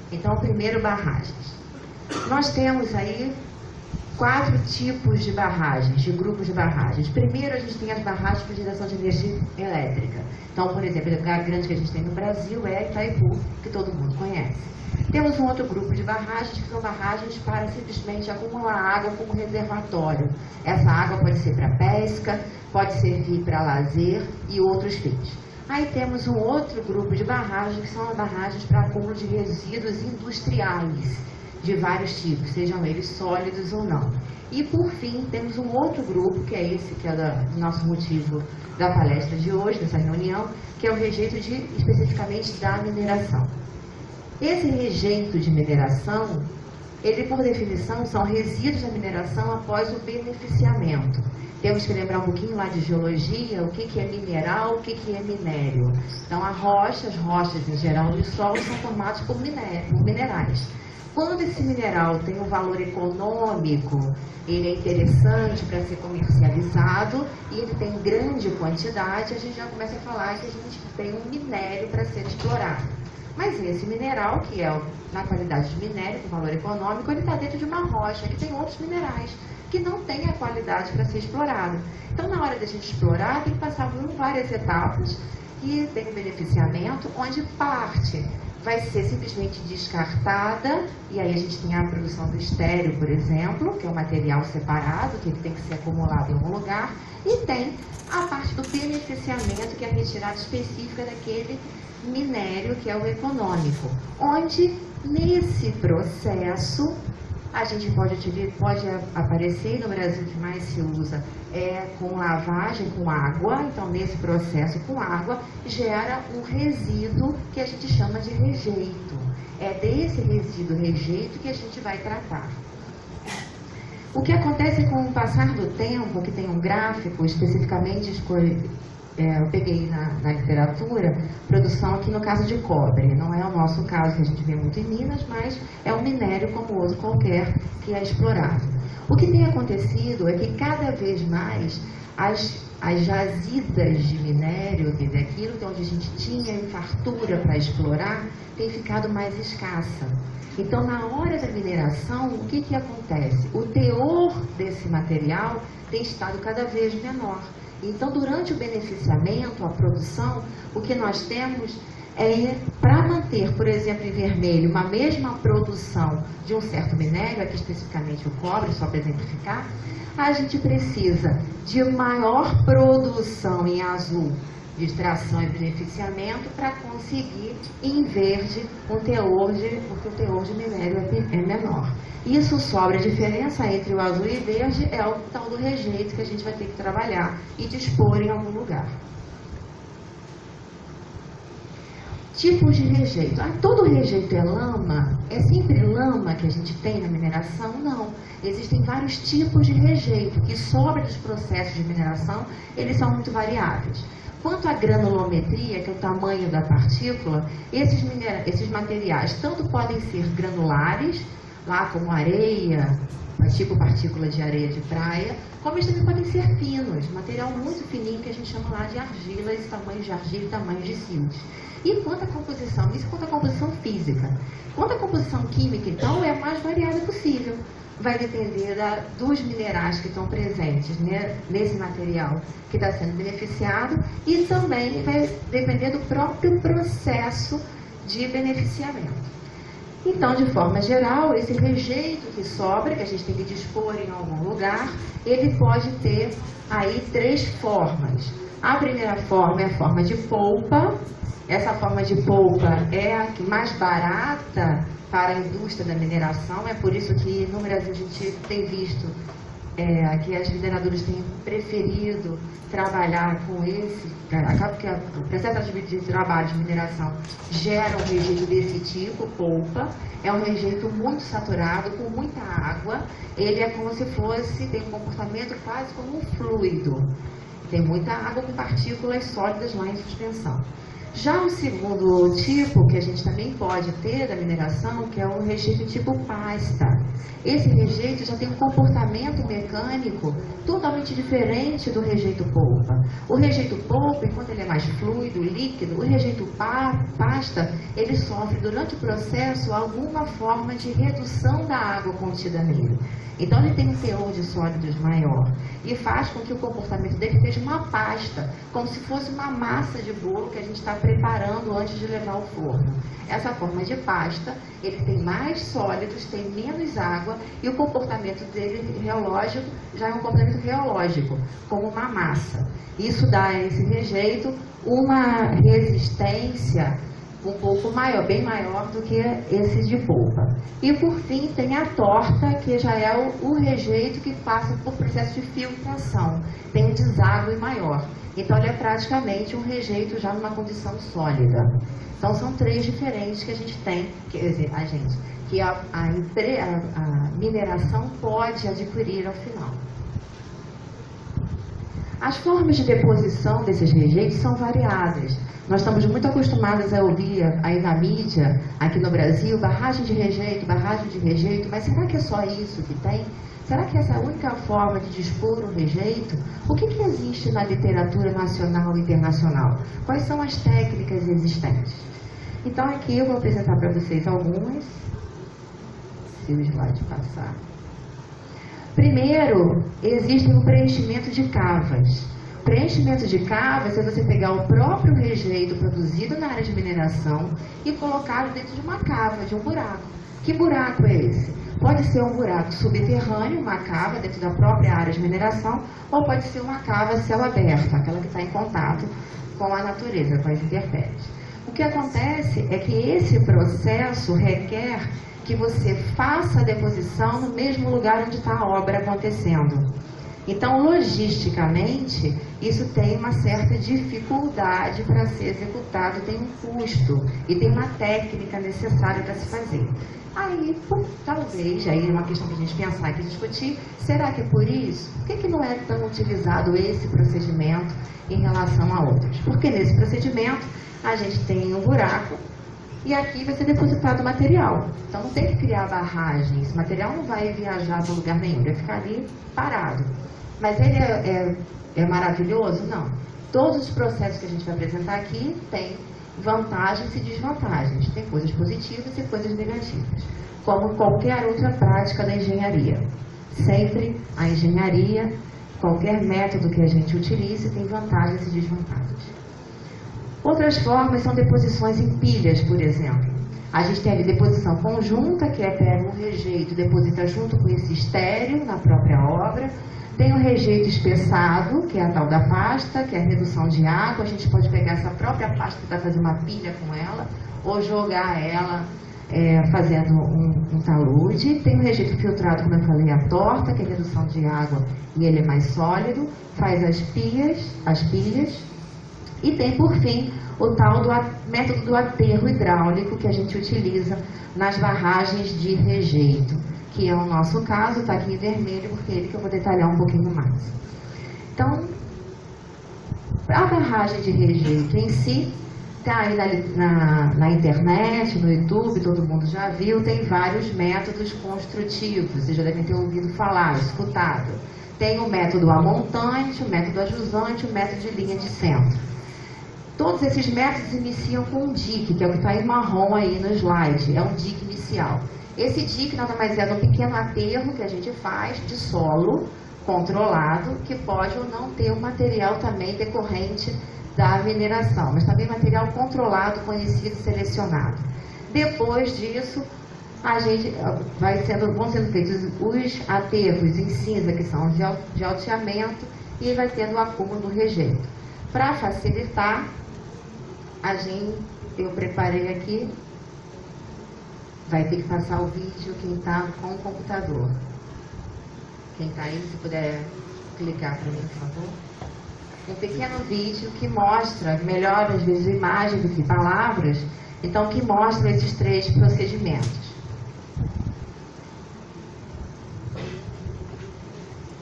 I: Então, primeiro, barragens. Nós temos aí 4 tipos de barragens, de grupos de barragens. Primeiro, a gente tem as barragens para geração de energia elétrica. Então, por exemplo, a grande que a gente tem no Brasil é Itaipu, que todo mundo conhece. Temos um outro grupo de barragens, que são barragens para simplesmente acumular água como reservatório. Essa água pode ser para pesca, pode servir para lazer e outros fins. Aí temos um outro grupo de barragens, que são as barragens para acúmulo de resíduos industriais, de vários tipos, sejam eles sólidos ou não. E, por fim, temos um outro grupo, que é esse que é do nosso motivo da palestra de hoje, dessa reunião, que é o rejeito especificamente da mineração. Esse rejeito de mineração, ele, por definição, são resíduos da mineração após o beneficiamento. Temos que lembrar um pouquinho lá de geologia, o que é mineral, o que é minério. Então, as rochas em geral de solo são formadas por minerais. Quando esse mineral tem um valor econômico, ele é interessante para ser comercializado e ele tem grande quantidade, a gente já começa a falar que a gente tem um minério para ser explorado. Mas esse mineral, que é na qualidade de minério, com valor econômico, ele está dentro de uma rocha que tem outros minerais que não têm a qualidade para ser explorado. Então, na hora da gente explorar, tem que passar por várias etapas e tem um beneficiamento, onde parte vai ser simplesmente descartada, e aí a gente tem a produção do estéreo, por exemplo, que é um material separado, que tem que ser acumulado em algum lugar, e tem a parte do beneficiamento, que é a retirada específica daquele minério, que é o econômico, onde nesse processo a gente pode aparecer, no Brasil o que mais se usa é com lavagem com água. Então, nesse processo com água, gera um resíduo que a gente chama de rejeito. É desse resíduo rejeito que a gente vai tratar. O que acontece com o passar do tempo, que tem um gráfico especificamente eu peguei na literatura, produção aqui no caso de cobre. Não é o nosso caso, que a gente vê muito em Minas, mas é um minério como outro qualquer que é explorado. O que tem acontecido é que cada vez mais as jazidas de minério, quer dizer, aquilo onde a gente tinha fartura para explorar, tem ficado mais escassa. Então, na hora da mineração, o que acontece? O teor desse material tem estado cada vez menor. Então, durante o beneficiamento, a produção, o que nós temos é, para manter, por exemplo, em vermelho, uma mesma produção de um certo minério, aqui especificamente o cobre, só para exemplificar, a gente precisa de maior produção em azul de extração e beneficiamento para conseguir em verde porque o teor de minério é menor. Isso sobra. A diferença entre o azul e verde é o tal do rejeito que a gente vai ter que trabalhar e dispor em algum lugar. Tipos de rejeito. Todo rejeito é lama? É sempre lama que a gente tem na mineração? Não. Existem vários tipos de rejeito que sobram dos processos de mineração, eles são muito variáveis. Quanto à granulometria, que é o tamanho da partícula, esses materiais tanto podem ser granulares, lá como areia, tipo partícula de areia de praia, como eles também podem ser finos, material muito fininho que a gente chama lá de argilas, tamanhos de argila e tamanhos de silt. E quanto à composição, isso quanto à composição física. Quanto à composição química, então, é a mais variada possível. Vai depender dos minerais que estão presentes, né, nesse material que está sendo beneficiado, e também vai depender do próprio processo de beneficiamento. Então, de forma geral, esse rejeito que sobra, que a gente tem que dispor em algum lugar, ele pode ter aí 3 formas. A primeira forma é a forma de polpa. Essa forma de polpa é a mais barata para a indústria da mineração, é por isso que no Brasil a gente tem visto que as mineradoras têm preferido trabalhar com esse, acaba que o processo de trabalho de mineração gera um rejeito desse tipo, polpa, é um rejeito muito saturado, com muita água, ele é como se fosse, tem um comportamento quase como um fluido, tem muita água com partículas sólidas lá em suspensão. Já o segundo tipo, que a gente também pode ter da mineração, que é o rejeito tipo pasta. Esse rejeito já tem um comportamento mecânico totalmente diferente do rejeito polpa. O rejeito polpa, enquanto ele é mais fluido, líquido, o rejeito pasta, ele sofre durante o processo alguma forma de redução da água contida nele. Então ele tem um teor de sólidos maior e faz com que o comportamento dele seja uma pasta, como se fosse uma massa de bolo que a gente está preparando antes de levar ao forno. Essa forma de pasta, ele tem mais sólidos, tem menos água e o comportamento dele reológico já é um comportamento reológico, como uma massa. Isso dá a esse rejeito uma resistência um pouco maior, bem maior do que esse de polpa. E por fim tem a torta, que já é o rejeito que passa por processo de filtração, tem um deságue maior. Então ele é praticamente um rejeito já numa condição sólida. Então são 3 diferentes que a gente tem, quer dizer, que a mineração pode adquirir ao final. As formas de deposição desses rejeitos são variadas. Nós estamos muito acostumados a ouvir aí na mídia, aqui no Brasil, barragem de rejeito, mas será que é só isso que tem? Será que essa é a única forma de dispor o rejeito? O que existe na literatura nacional e internacional? Quais são as técnicas existentes? Então aqui eu vou apresentar para vocês algumas, se o slide passar. Primeiro, existe o preenchimento de cavas. Preenchimento de cavas é você pegar o próprio rejeito produzido na área de mineração e colocá-lo dentro de uma cava, de um buraco. Que buraco é esse? Pode ser um buraco subterrâneo, uma cava dentro da própria área de mineração, ou pode ser uma cava a céu aberto, aquela que está em contato com a natureza, com as intempéries. O que acontece é que esse processo requer que você faça a deposição no mesmo lugar onde está a obra acontecendo. Então, logisticamente, isso tem uma certa dificuldade para ser executado, tem um custo e tem uma técnica necessária para se fazer. Aí, talvez, aí é uma questão que a gente pensar e discutir, será que é por isso? Por que não é tão utilizado esse procedimento em relação a outros? Porque nesse procedimento, a gente tem um buraco e aqui vai ser depositado o material. Então, não tem que criar barragem, esse material não vai viajar para lugar nenhum, vai ficar ali parado. Mas ele é maravilhoso? Não. Todos os processos que a gente vai apresentar aqui têm vantagens e desvantagens. Tem coisas positivas e coisas negativas. Como qualquer outra prática da engenharia. Sempre a engenharia, qualquer método que a gente utilize, tem vantagens e desvantagens. Outras formas são deposições em pilhas, por exemplo. A gente tem a deposição conjunta, que pega um rejeito e deposita junto com esse estéreo na própria obra. Tem o rejeito espessado, que é a tal da pasta, que é a redução de água. A gente pode pegar essa própria pasta para fazer uma pilha com ela, ou jogar ela fazendo um talude. Tem o rejeito filtrado, como eu falei, a torta, que é a redução de água e ele é mais sólido. Faz as pilhas. E tem, por fim, o tal do método do aterro hidráulico, que a gente utiliza nas barragens de rejeito, que é o nosso caso, está aqui em vermelho, porque é ele que eu vou detalhar um pouquinho mais. Então, a barragem de rejeito em si, Está aí na internet, no YouTube, todo mundo já viu, tem vários métodos construtivos, vocês já devem ter ouvido falar, escutado. Tem o método amontante, o método ajusante, o método de linha de centro. Todos esses métodos iniciam com um dique, que é o que está em marrom aí no slide, é um dique inicial. Esse dique nada mais é do pequeno aterro que a gente faz de solo controlado, que pode ou não ter um material também decorrente da mineração, mas também material controlado, conhecido e selecionado. Depois disso, vão sendo feitos os aterros em cinza, que são de alteamento, e vai tendo o acúmulo do rejeito. Para facilitar, eu preparei aqui, vai ter que passar o vídeo quem está com o computador. Quem está aí, se puder clicar para mim, por favor. Um pequeno vídeo que mostra, melhor às vezes imagem do que palavras, então que mostra esses 3 procedimentos.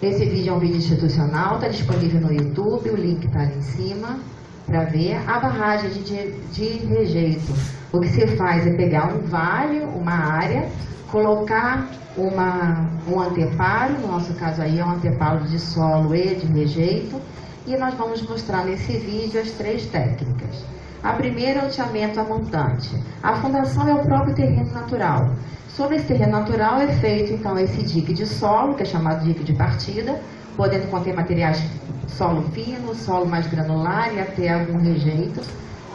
I: Esse vídeo é um vídeo institucional, está disponível no YouTube, o link está ali em cima para ver. A barragem de rejeito, o que se faz é pegar um vale, uma área, colocar um anteparo, no nosso caso aí é um anteparo de solo e de rejeito, e nós vamos mostrar nesse vídeo as 3 técnicas. A primeira é o alteamento amontante. A fundação é o próprio terreno natural. Sobre esse terreno natural é feito então esse dique de solo, que é chamado dique de partida, podendo conter materiais solo fino, solo mais granular e até algum rejeito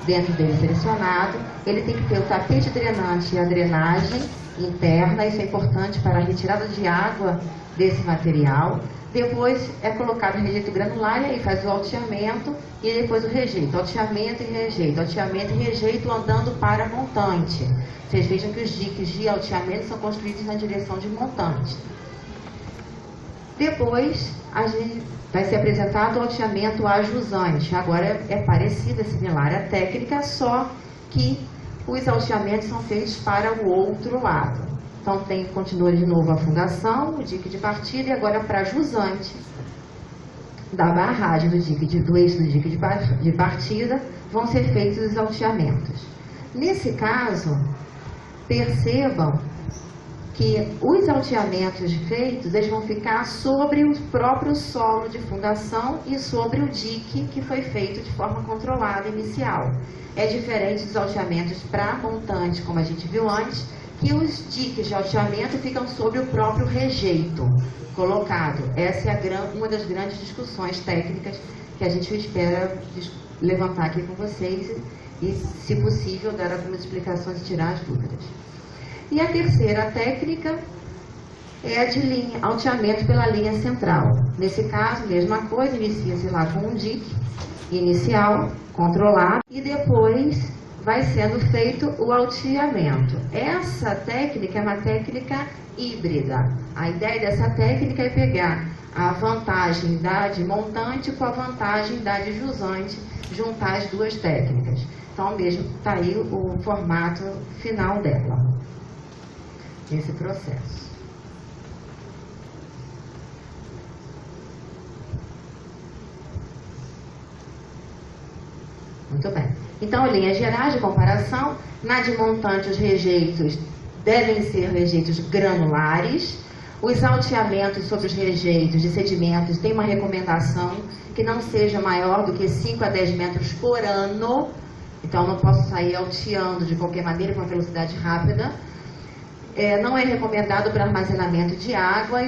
I: dentro dele selecionado. Ele tem que ter o tapete drenante e a drenagem interna, isso é importante para a retirada de água desse material. Depois é colocado o rejeito granular e aí faz o alteamento e depois o rejeito. Alteamento e rejeito andando para montante. Vocês vejam que os diques de alteamento são construídos na direção de montante. Depois vai ser apresentado o alteamento ajusante. Agora é parecida, similar à técnica, só que os alteamentos são feitos para o outro lado. Então, continua de novo a fundação, o dique de partida, e agora para jusante da barragem do eixo do dique de partida, vão ser feitos os alteamentos. Nesse caso, percebam que os alteamentos feitos, eles vão ficar sobre o próprio solo de fundação e sobre o dique que foi feito de forma controlada inicial. É diferente dos alteamentos para montante, como a gente viu antes, que os diques de alteamento ficam sobre o próprio rejeito colocado. Essa é uma das grandes discussões técnicas que a gente espera levantar aqui com vocês e, se possível, dar algumas explicações e tirar as dúvidas. E a terceira técnica é a de alteamento pela linha central. Nesse caso, mesma coisa, inicia-se lá com um dique inicial, controlado, e depois vai sendo feito o alteamento. Essa técnica é uma técnica híbrida. A ideia dessa técnica é pegar a vantagem da de montante com a vantagem da de jusante, juntar as 2 técnicas. Então, mesmo está aí o formato final dela, nesse processo. Muito bem. Então, em linhas gerais de comparação, na de montante os rejeitos devem ser rejeitos granulares. Os alteamentos sobre os rejeitos de sedimentos têm uma recomendação que não seja maior do que 5 a 10 metros por ano. Então, não posso sair alteando de qualquer maneira com uma velocidade rápida. Não é recomendado para armazenamento de água,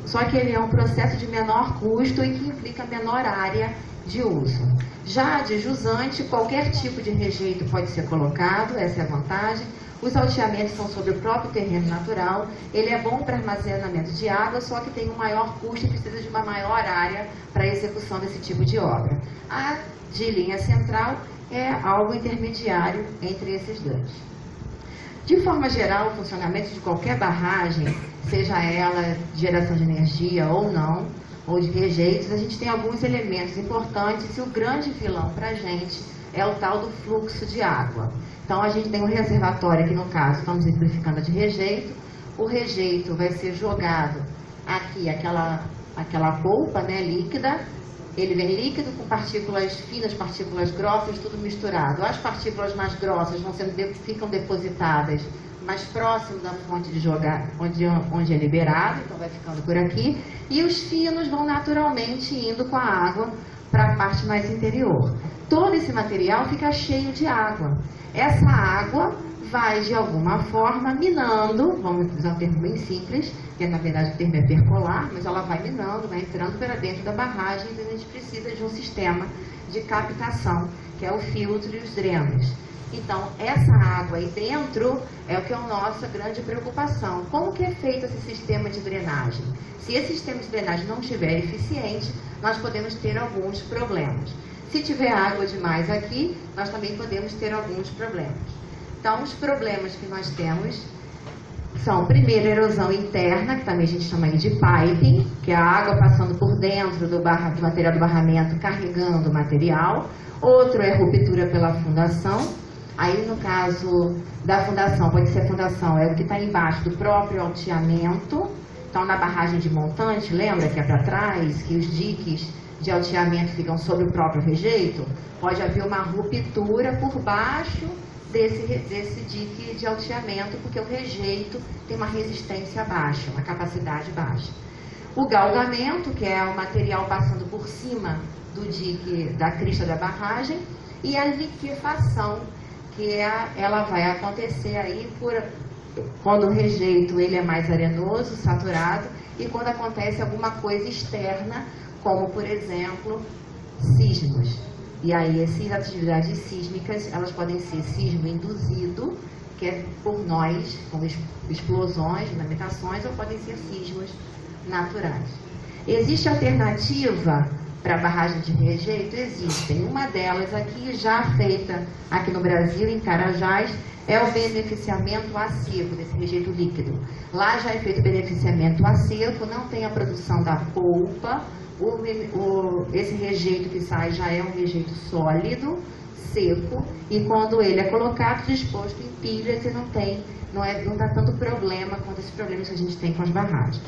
I: só que ele é um processo de menor custo e que implica menor área de uso. Já de jusante, qualquer tipo de rejeito pode ser colocado, essa é a vantagem. Os alteamentos são sobre o próprio terreno natural, ele é bom para armazenamento de água, só que tem um maior custo e precisa de uma maior área para a execução desse tipo de obra. A de linha central é algo intermediário entre esses 2. De forma geral, o funcionamento de qualquer barragem, seja ela de geração de energia ou não, ou de rejeitos, a gente tem alguns elementos importantes e o grande vilão para a gente é o tal do fluxo de água. Então, a gente tem um reservatório aqui, no caso, estamos exemplificando de rejeito. O rejeito vai ser jogado aqui, aquela polpa, né, líquida, Ele vem líquido com partículas finas, partículas grossas, tudo misturado. As partículas mais grossas ficam depositadas mais próximo da fonte de jogar, onde é liberado, então vai ficando por aqui. E os finos vão naturalmente indo com a água para a parte mais interior. Todo esse material fica cheio de água. Essa água vai, de alguma forma, minando, vamos usar um termo bem simples, que na verdade o termo é percolar, mas ela vai minando, vai entrando para dentro da barragem, e a gente precisa de um sistema de captação, que é o filtro e os drenos. Então, essa água aí dentro é o que é a nossa grande preocupação. Como que é feito esse sistema de drenagem? Se esse sistema de drenagem não estiver eficiente, nós podemos ter alguns problemas. Se tiver água demais aqui, nós também podemos ter alguns problemas. Então, os problemas que nós temos são, primeiro, erosão interna, que também a gente chama aí de piping, que é a água passando por dentro do material do barramento, carregando o material. Outro é ruptura pela fundação. Aí, no caso da fundação, pode ser a fundação, é o que está embaixo do próprio alteamento. Então, na barragem de montante, lembra que é para trás, que os diques de alteamento ficam sobre o próprio rejeito? Pode haver uma ruptura por baixo desse dique de alteamento, porque o rejeito tem uma resistência baixa, uma capacidade baixa. O galgamento, que é o material passando por cima do dique, da crista da barragem, e a liquefação, que ela vai acontecer aí quando o rejeito ele é mais arenoso, saturado, e quando acontece alguma coisa externa, como, por exemplo, sismos. E aí, essas atividades sísmicas, elas podem ser sismo induzido, que é por nós, com explosões, dinamitações, ou podem ser sismos naturais. Existe alternativa para a barragem de rejeito? Existem. Uma delas aqui, já feita aqui no Brasil, em Carajás, é o beneficiamento a seco, desse rejeito líquido. Lá já é feito beneficiamento a seco, não tem a produção da polpa. Esse rejeito que sai já é um rejeito sólido, seco, e quando ele é colocado, disposto em pilhas, e não dá tanto problema quanto esses problemas que a gente tem com as barragens.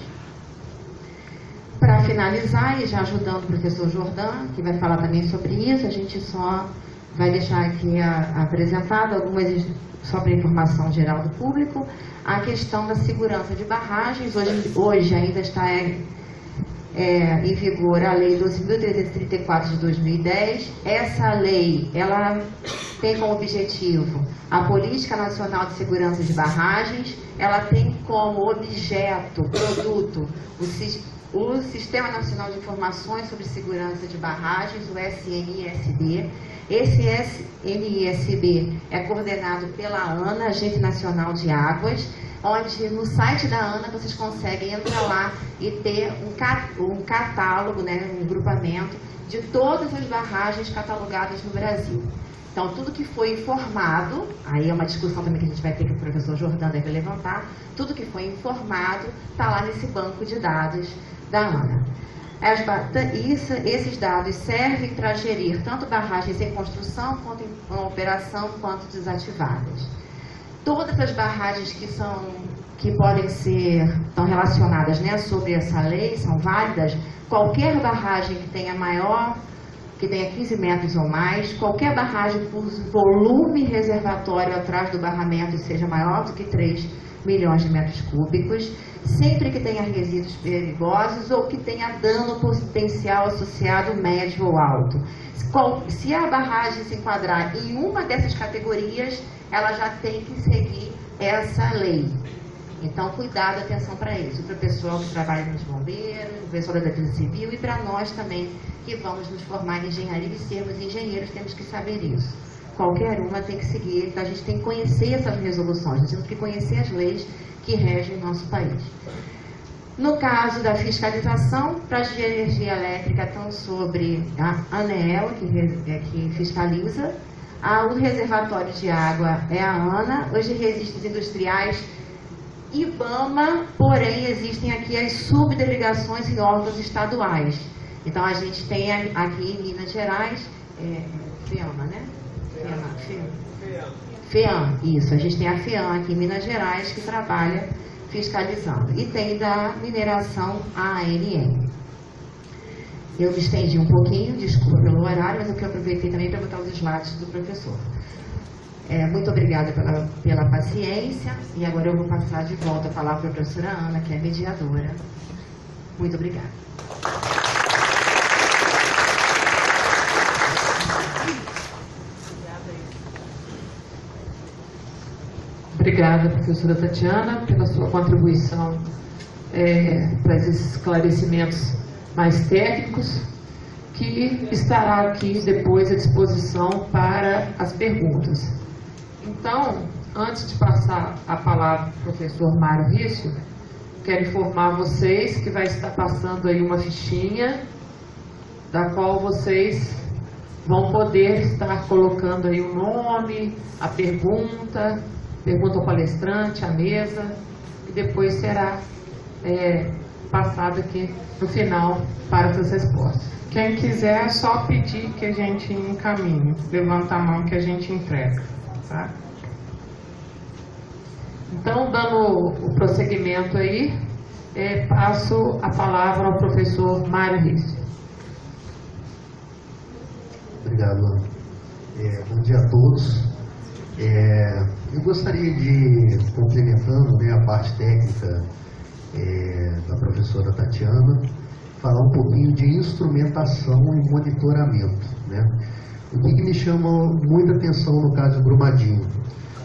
I: Para finalizar, e já ajudando o professor Jordan, que vai falar também sobre isso, a gente só vai deixar aqui apresentado algumas, só para informação geral do público, a questão da segurança de barragens. Hoje ainda está em vigor a Lei 12.334 de 2010. Essa lei, ela tem como objetivo a Política Nacional de Segurança de Barragens, ela tem como objeto, produto, o Sistema Nacional de Informações sobre Segurança de Barragens, o SNISB. Esse SNISB é coordenado pela ANA, Agência Nacional de Águas, onde no site da ANA vocês conseguem entrar lá e ter um catálogo, né, um grupamento de todas as barragens catalogadas no Brasil. Então, tudo que foi informado, aí é uma discussão também que a gente vai ter, que o professor Jordan deve levantar, tudo que foi informado está lá nesse banco de dados da ANA. Esses dados servem para gerir tanto barragens em construção, quanto em operação, quanto desativadas. Todas as barragens que podem estão relacionadas, né, sobre essa lei, são válidas. Qualquer barragem que tenha 15 metros ou mais, qualquer barragem cujo volume reservatório atrás do barramento seja maior do que 3 milhões de metros cúbicos, sempre que tenha resíduos perigosos ou que tenha dano potencial associado médio ou alto. Se a barragem se enquadrar em uma dessas categorias, ela já tem que seguir essa lei. Então, cuidado, atenção para isso, para o pessoal que trabalha nos bombeiros, o pessoal da Defesa Civil, e para nós também, que vamos nos formar em engenharia e sermos engenheiros, temos que saber isso. Qualquer uma tem que seguir, então a gente tem que conhecer essas resoluções, nós temos que conhecer as leis que regem o nosso país. No caso da fiscalização, para a energia elétrica, estão sobre a ANEEL, que fiscaliza. O reservatório de água é a ANA. Hoje, registros industriais, IBAMA, porém, existem aqui as subdelegações em órgãos estaduais. Então, a gente tem aqui em Minas Gerais, FEAMA, né? FEAM, isso. A gente tem a FEAM aqui em Minas Gerais, que trabalha fiscalizando. E tem da mineração a ANM. Eu me estendi um pouquinho, desculpa pelo horário, mas eu aproveitei também para botar os slides do professor. Muito obrigada pela paciência, e agora eu vou passar de volta a palavra para a professora Ana, que é mediadora. Muito obrigada.
H: Obrigada, professora Tatiana, pela sua contribuição para esses esclarecimentos mais técnicos, que estará aqui depois à disposição para as perguntas. Então, antes de passar a palavra para o professor Mário Rício, quero informar vocês que vai estar passando aí uma fichinha, da qual vocês vão poder estar colocando aí o nome, a pergunta ao palestrante, a mesa, e depois será passado aqui no final para essas respostas.
A: Quem quiser é só pedir que a gente encaminhe, levanta a mão que a gente entrega, tá?
H: Então, dando o prosseguimento aí, passo a palavra ao professor Mário Rício.
J: Obrigado, Ana. Bom dia a todos. Eu gostaria de, complementando a parte técnica da professora Tatiana, falar um pouquinho de instrumentação e monitoramento, né? O que me chama muita atenção no caso de Brumadinho?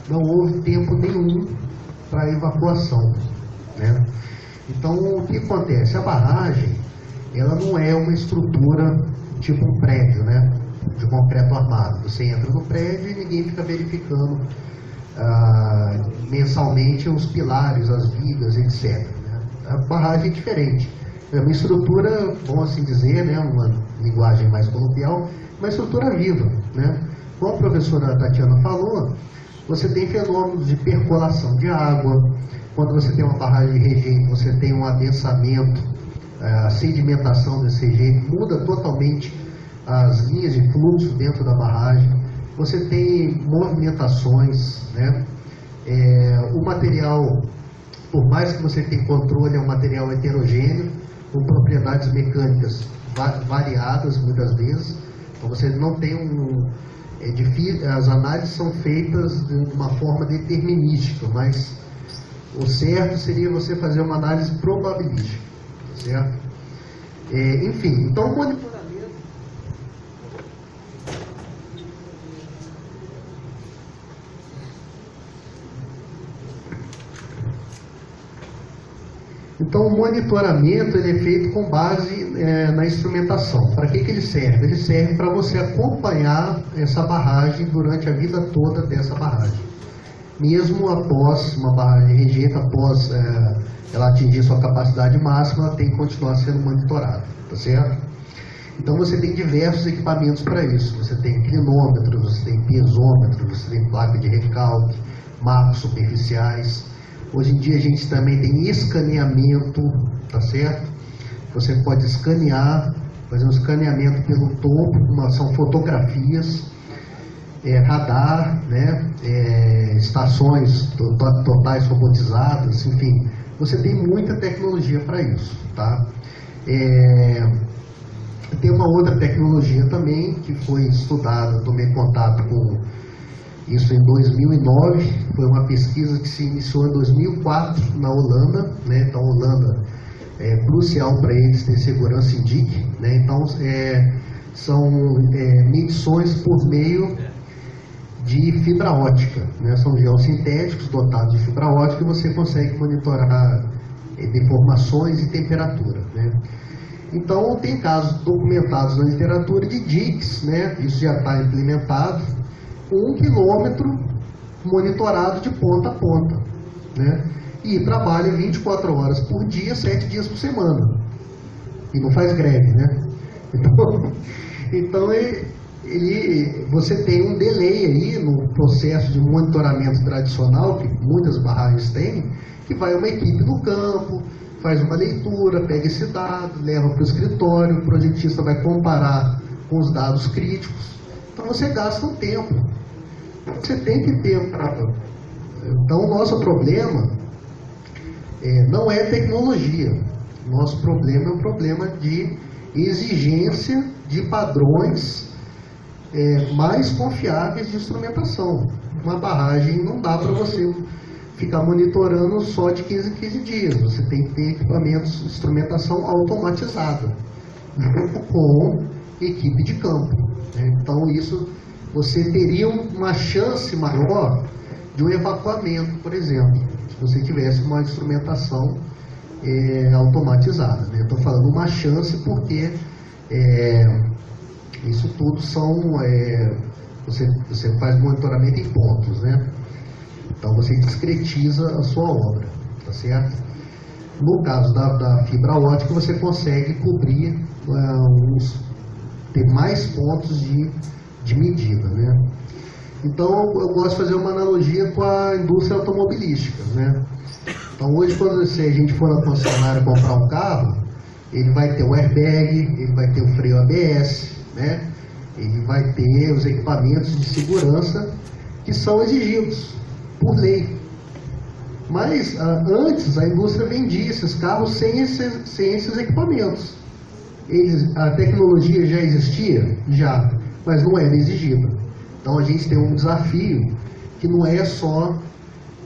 J: Não houve tempo nenhum para evacuação, né? Então, o que acontece? A barragem, ela não é uma estrutura tipo um prédio, né? De concreto armado. Você entra no prédio e ninguém fica verificando mensalmente os pilares, as vigas, etc. Né? A barragem é diferente. É uma estrutura, vamos assim dizer, né? Uma linguagem mais coloquial, uma estrutura viva, né? Como a professora Tatiana falou, você tem fenômenos de percolação de água. Quando você tem uma barragem regente, você tem um adensamento, a sedimentação desse regente muda totalmente as linhas de fluxo dentro da barragem. Você tem movimentações, né? O material, por mais que você tenha controle, é um material heterogêneo, com propriedades mecânicas variadas muitas vezes. Então você não tem as análises são feitas de uma forma determinística, mas o certo seria você fazer uma análise probabilística, certo? Enfim, então o monitoramento. Então, o monitoramento ele é feito com base na instrumentação. Para que ele serve? Ele serve para você acompanhar essa barragem durante a vida toda dessa barragem. Mesmo após uma barragem regente, após ela atingir sua capacidade máxima, ela tem que continuar sendo monitorada, tá certo? Então, você tem diversos equipamentos para isso. Você tem clinômetro, você tem piezômetro, você tem placa de recalque, marcos superficiais. Hoje em dia a gente também tem escaneamento, tá certo? Você pode escanear, fazer um escaneamento pelo topo, são fotografias, radar, né? Estações totais robotizadas, enfim. Você tem muita tecnologia para isso, tá? Tem uma outra tecnologia também que foi estudada, tomei contato com isso em 2009, foi uma pesquisa que se iniciou em 2004 na Holanda, né? Então a Holanda é crucial para eles ter segurança em DIC, né? Então são medições por meio de fibra ótica, né? São geossintéticos dotados de fibra ótica e você consegue monitorar deformações e temperatura, né? Então tem casos documentados na literatura de DICs, né? Isso já está implementado, 1 quilômetro monitorado de ponta a ponta, né? E trabalha 24 horas por dia, 7 dias por semana. E não faz greve, né? Então você tem um delay aí no processo de monitoramento tradicional, que muitas barragens têm, que vai uma equipe no campo, faz uma leitura, pega esse dado, leva para o escritório, o projetista vai comparar com os dados críticos. Então você gasta um tempo. Você tem que ter. Então o nosso problema não é tecnologia. Nosso problema é um problema de exigência de padrões mais confiáveis de instrumentação. Uma barragem não dá para você ficar monitorando só de 15 em 15 dias. Você tem que ter equipamentos, instrumentação automatizada, junto com equipe de campo. Então isso, você teria uma chance maior de um evacuamento, por exemplo, se você tivesse uma instrumentação automatizada. Estou falando uma chance porque isso tudo são... você faz monitoramento em pontos, né? Então você discretiza a sua obra, tá certo? No caso da fibra ótica, você consegue cobrir ter mais pontos de medida, né? Então eu gosto de fazer uma analogia com a indústria automobilística, né? Então hoje, quando a gente for na concessionária comprar um carro, ele vai ter o airbag, ele vai ter o freio ABS, né? Ele vai ter os equipamentos de segurança que são exigidos por lei. Mas antes a indústria vendia esses carros sem esses equipamentos. A tecnologia já existia? Já, mas não era exigida. Então a gente tem um desafio que não é só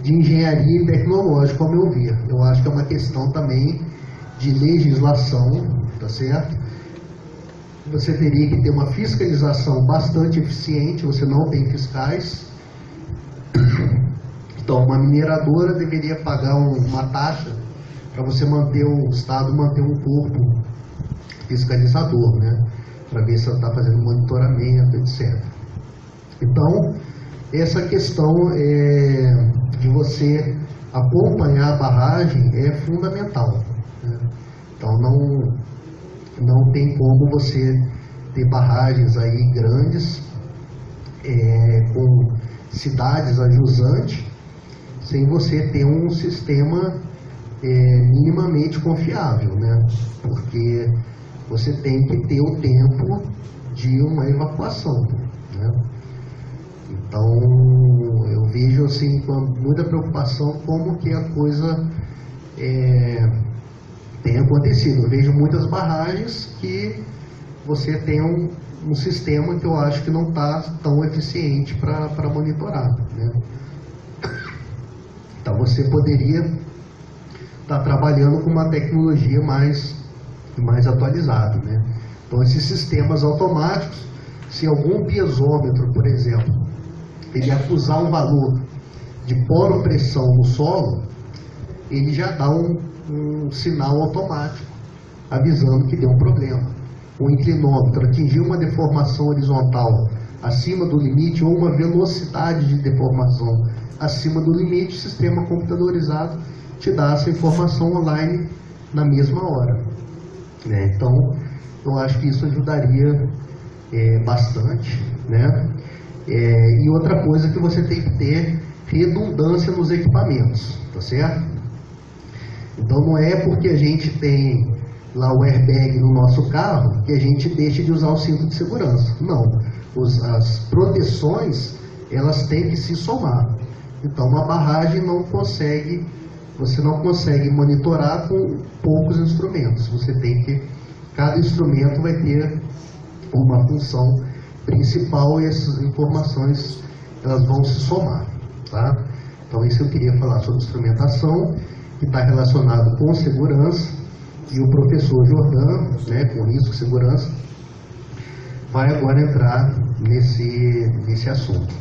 J: de engenharia tecnológica, ao meu ver. Eu acho que é uma questão também de legislação, tá certo? Você teria que ter uma fiscalização bastante eficiente, você não tem fiscais. Então, uma mineradora deveria pagar uma taxa para você manter o Estado, manter um corpo fiscalizador, né? Para ver se ela está fazendo monitoramento, etc. Então, essa questão de você acompanhar a barragem é fundamental, né? Então, não tem como você ter barragens aí grandes, com cidades ajusantes, sem você ter um sistema minimamente confiável, né? Porque você tem que ter o tempo de uma evacuação, né? Então, eu vejo assim, com muita preocupação como que a coisa tem acontecido. Eu vejo muitas barragens que você tem um sistema que eu acho que não está tão eficiente para monitorar, né? Então você poderia estar trabalhando com uma tecnologia mais atualizada, né? Então esses sistemas automáticos, se algum piezômetro, por exemplo, ele acusar um valor de poropressão no solo, ele já dá um sinal automático avisando que deu um problema. O inclinômetro atingiu uma deformação horizontal acima do limite ou uma velocidade de deformação acima do limite, o sistema computadorizado te dá essa informação online na mesma hora, né? Então, eu acho que isso ajudaria bastante, né? E outra coisa que você tem que ter redundância nos equipamentos, tá certo? Então não é porque a gente tem lá o airbag no nosso carro que a gente deixa de usar o cinto de segurança. Não, as proteções, elas têm que se somar. Então uma barragem você não consegue monitorar com poucos instrumentos. Você tem que, cada instrumento vai ter uma função principal e essas informações elas vão se somar, tá? Então isso eu queria falar sobre instrumentação, que está relacionado com segurança, e o professor Jordan, né, com risco de segurança, vai agora entrar nesse assunto.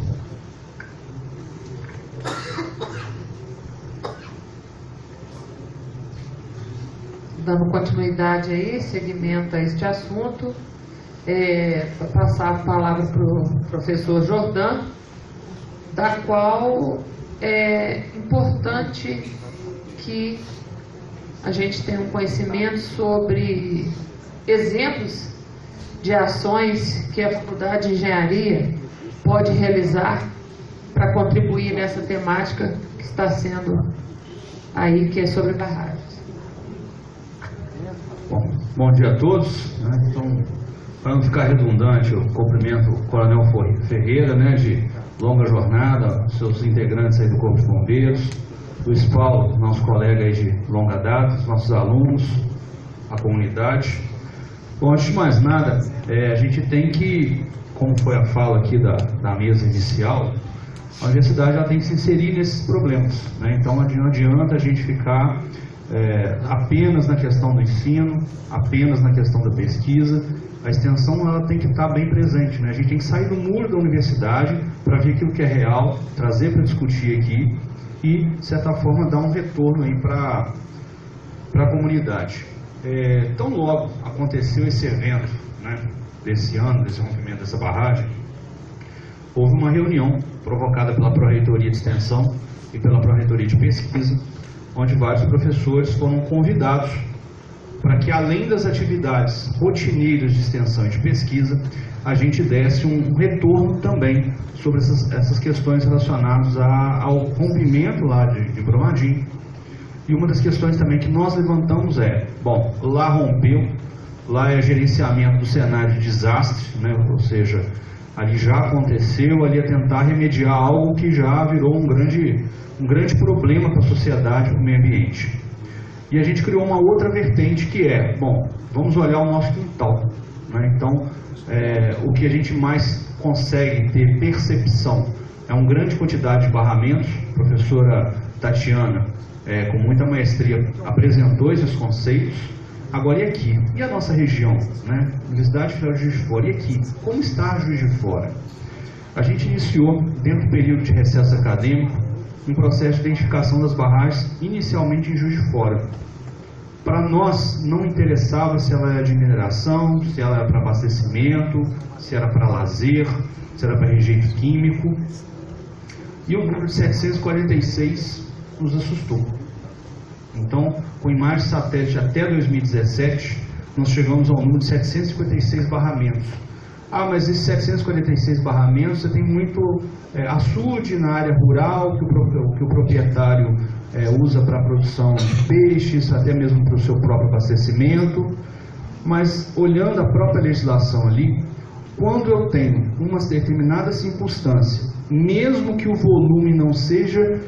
H: Dando continuidade aí, segmento a este assunto, vou passar a palavra para o professor Jordan, da qual é importante que a gente tenha um conhecimento sobre exemplos de ações que a Faculdade de Engenharia pode realizar para contribuir nessa temática que está sendo aí, que é sobre barragens.
K: Bom dia a todos, né? Então, para não ficar redundante, eu cumprimento o Coronel Ferreira, né, de longa jornada, seus integrantes aí do Corpo de Bombeiros, Luiz Paulo, nosso colega aí de longa data, os nossos alunos, a comunidade. Bom, antes de mais nada, a gente tem que, como foi a fala aqui da mesa inicial, a universidade já tem que se inserir nesses problemas, né? Então não adianta a gente ficar apenas na questão do ensino, apenas na questão da pesquisa. A extensão ela tem que estar bem presente, né? A gente tem que sair do muro da universidade para ver aquilo que é real, trazer para discutir aqui e, de certa forma, dar um retorno aí para a comunidade. Tão logo aconteceu esse evento, né, desse ano, desse rompimento dessa barragem, houve uma reunião provocada pela Pró-Reitoria de Extensão e pela Pró-Reitoria de Pesquisa, onde vários professores foram convidados para que, além das atividades rotineiras de extensão e de pesquisa, a gente desse um retorno também sobre essas questões relacionadas ao rompimento lá de Brumadinho. E uma das questões também que nós levantamos bom, lá rompeu, lá é gerenciamento do cenário de desastre, né? Ou seja, ali já aconteceu, ali é tentar remediar algo que já virou um grande problema para a sociedade, para o meio ambiente. E a gente criou uma outra vertente que bom, vamos olhar o nosso quintal, né? Então, o que a gente mais consegue ter percepção é uma grande quantidade de barramentos. A professora Tatiana, com muita maestria, apresentou esses conceitos. Agora, e aqui? E a nossa região, né? Universidade Federal de Juiz de Fora, e aqui? Como está a Juiz de Fora? A gente iniciou, dentro do período de recesso acadêmico, um processo de identificação das barragens, inicialmente em Juiz de Fora. Para nós, não interessava se ela era de mineração, se ela era para abastecimento, se era para lazer, se era para rejeito químico. E o número de 746 nos assustou. Então, com imagem de satélite até 2017, nós chegamos ao número de 756 barramentos. Mas esses 746 barramentos, você tem muito açude na área rural, que o proprietário usa para a produção de peixes, até mesmo para o seu próprio abastecimento. Mas, olhando a própria legislação ali, quando eu tenho uma determinada circunstância, mesmo que o volume não seja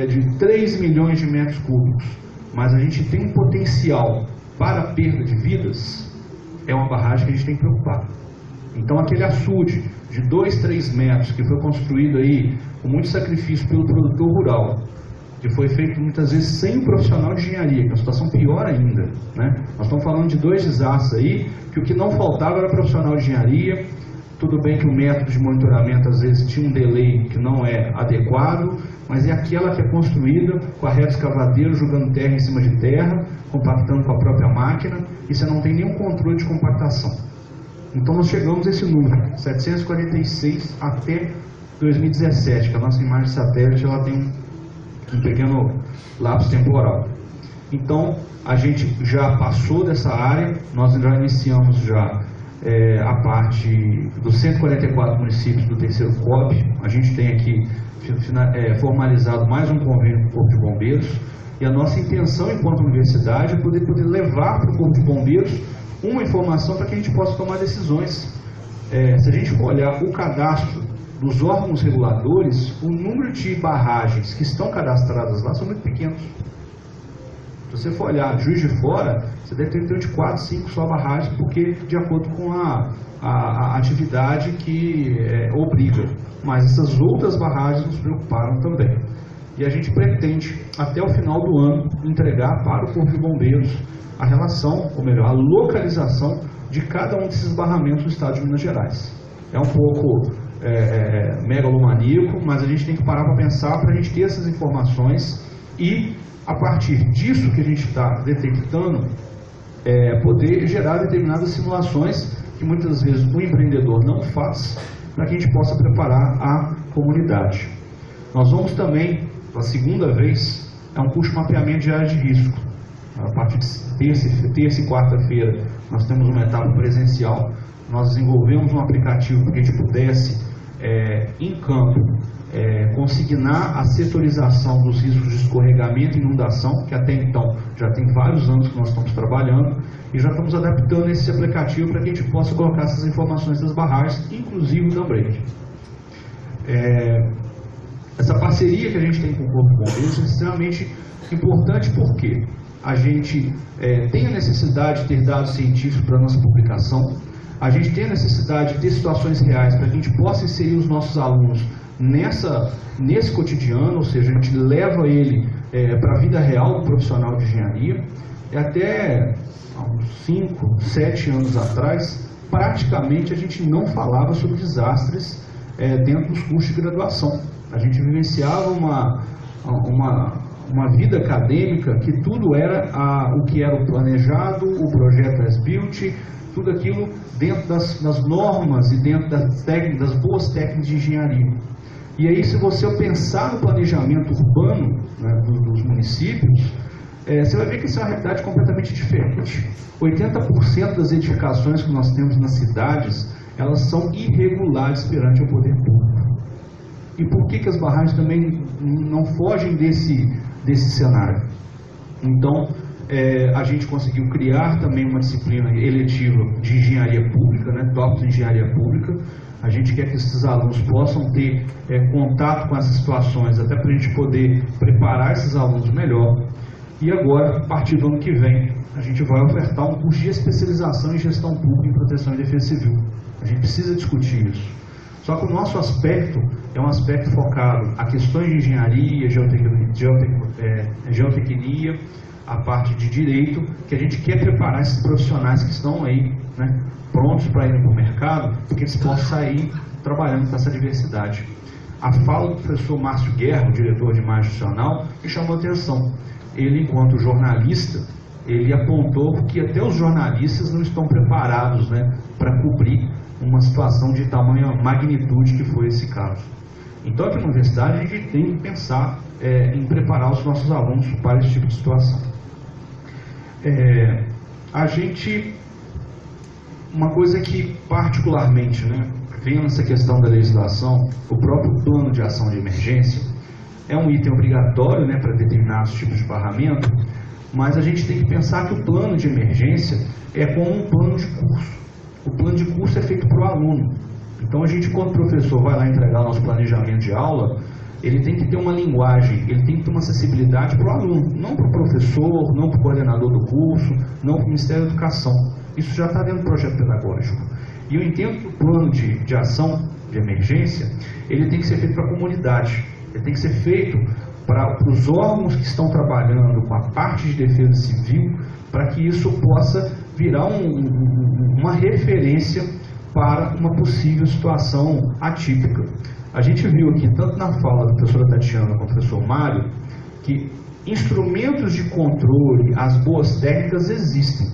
K: de 3 milhões de metros cúbicos, mas a gente tem um potencial para a perda de vidas, é uma barragem que a gente tem que preocupar. Então, aquele açude de 2, 3 metros que foi construído aí com muito sacrifício pelo produtor rural, que foi feito muitas vezes sem um profissional de engenharia, que é uma situação pior ainda, né? Nós estamos falando de 2 desastres aí, que o que não faltava era profissional de engenharia. Tudo bem que o método de monitoramento às vezes tinha um delay que não é adequado, mas é aquela que é construída com a reta escavadeira jogando terra em cima de terra, compactando com a própria máquina, e você não tem nenhum controle de compactação. Então nós chegamos a esse número, 746 até 2017, que a nossa imagem de satélite ela tem um pequeno lapso temporal. Então a gente já passou dessa área, nós já iniciamos já a parte dos 144 municípios do terceiro COP. A gente tem aqui formalizado mais um convênio com o Corpo de Bombeiros, e a nossa intenção enquanto universidade é poder levar para o Corpo de Bombeiros uma informação para que a gente possa tomar decisões. Se a gente for olhar o cadastro dos órgãos reguladores, o número de barragens que estão cadastradas lá são muito pequenos. Se você for olhar Juiz de Fora, você deve ter de 4, 5 só barragens, porque de acordo com a atividade que obriga. Mas essas outras barragens nos preocuparam também. E a gente pretende, até o final do ano, entregar para o Corpo de Bombeiros a relação, ou melhor, a localização de cada um desses barramentos do estado de Minas Gerais. É um pouco megalomaníaco, mas a gente tem que parar para pensar para a gente ter essas informações e, a partir disso que a gente está detectando, poder gerar determinadas simulações que muitas vezes o empreendedor não faz, para que a gente possa preparar a comunidade. Nós vamos também, pela segunda vez, um curso de mapeamento de área de risco. A partir de terça e quarta-feira, nós temos uma etapa presencial. Nós desenvolvemos um aplicativo para que a gente pudesse, em campo, consignar a setorização dos riscos de escorregamento e inundação, que até então já tem vários anos que nós estamos trabalhando, e já estamos adaptando esse aplicativo para que a gente possa colocar essas informações das barragens, inclusive da Brede. Essa parceria que a gente tem com o Corpo de Bombeiros é extremamente importante, por quê? a gente tem a necessidade de ter dados científicos para a nossa publicação, a gente tem a necessidade de ter situações reais para que a gente possa inserir os nossos alunos nesse cotidiano, ou seja, a gente leva ele para a vida real do profissional de engenharia. E até há uns 5, 7 anos atrás, praticamente a gente não falava sobre desastres dentro dos cursos de graduação. A gente vivenciava uma vida acadêmica que tudo era o que era o planejado, o projeto as-built, tudo aquilo dentro das normas e dentro das boas técnicas de engenharia. E aí, se você pensar no planejamento urbano, né, dos municípios, você vai ver que isso é uma realidade completamente diferente. 80% das edificações que nós temos nas cidades, elas são irregulares perante o poder público. E por que as barragens também não fogem desse cenário? Então, a gente conseguiu criar também uma disciplina eletiva de engenharia pública, né, tópicos de engenharia pública. A gente quer que esses alunos possam ter contato com essas situações, até para a gente poder preparar esses alunos melhor. E agora, a partir do ano que vem, a gente vai ofertar um curso de especialização em gestão pública e proteção e defesa civil. A gente precisa discutir isso. Só que o nosso aspecto é um aspecto focado a questões de engenharia, geotecnia, a parte de direito, que a gente quer preparar esses profissionais que estão aí, né, prontos para irem para o mercado, para que eles possam sair trabalhando com essa diversidade. A fala do professor Márcio Guerra, o diretor de imagem institucional, me chamou a atenção. Ele, enquanto jornalista, ele apontou que até os jornalistas não estão preparados, né, para cobrir uma situação de tamanha magnitude que foi esse caso. Então, aqui na universidade, a gente tem que pensar em preparar os nossos alunos para esse tipo de situação. Uma coisa que, particularmente, né, vendo essa questão da legislação, o próprio plano de ação de emergência é um item obrigatório, né, para determinados tipos de barramento, mas a gente tem que pensar que o plano de emergência é como um plano de curso. O plano de curso é feito para o aluno. Então, a gente, quando o professor vai lá entregar o nosso planejamento de aula, ele tem que ter uma linguagem, ele tem que ter uma acessibilidade para o aluno, não para o professor, não para o coordenador do curso, não para o Ministério da Educação. Isso já está dentro do projeto pedagógico. E eu entendo que o plano de ação de emergência, ele tem que ser feito para a comunidade, ele tem que ser feito para os órgãos que estão trabalhando com a parte de defesa civil, para que isso possa virar uma referência para uma possível situação atípica. A gente viu aqui, tanto na fala da professora Tatiana como do professor Mário, que instrumentos de controle, as boas técnicas existem,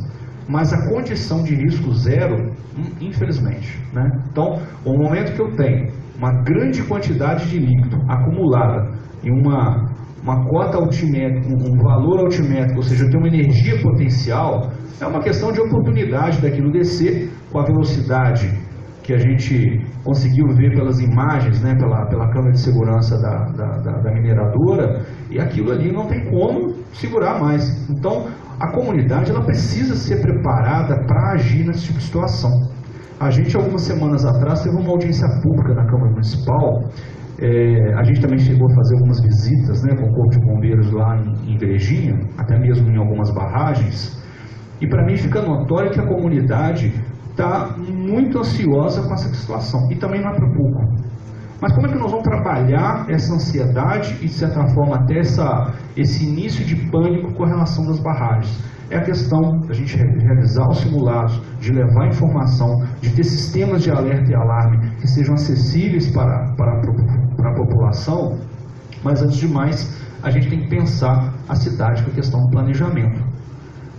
K: mas a condição de risco zero, infelizmente, né? Então, o momento que eu tenho uma grande quantidade de líquido acumulada em uma cota altimétrica, um valor altimétrico, ou seja, eu tenho uma energia potencial, é uma questão de oportunidade daquilo descer com a velocidade que a gente conseguiu ver pelas imagens, né, pela câmera de segurança da mineradora, e aquilo ali não tem como segurar mais. Então, a comunidade ela precisa ser preparada para agir nesse tipo de situação. A gente, algumas semanas atrás, teve uma audiência pública na Câmara Municipal. A gente também chegou a fazer algumas visitas, né, com o Corpo de Bombeiros lá em Igrejinha, até mesmo em algumas barragens, e para mim fica notório que a comunidade está muito ansiosa com essa situação, e também não é para pouco. Mas como é que nós vamos trabalhar essa ansiedade e, de certa forma, até esse início de pânico com a relação das barragens? É a questão da gente realizar os simulados, de levar informação, de ter sistemas de alerta e alarme que sejam acessíveis para a população, mas, antes de mais, a gente tem que pensar a cidade com a questão do planejamento.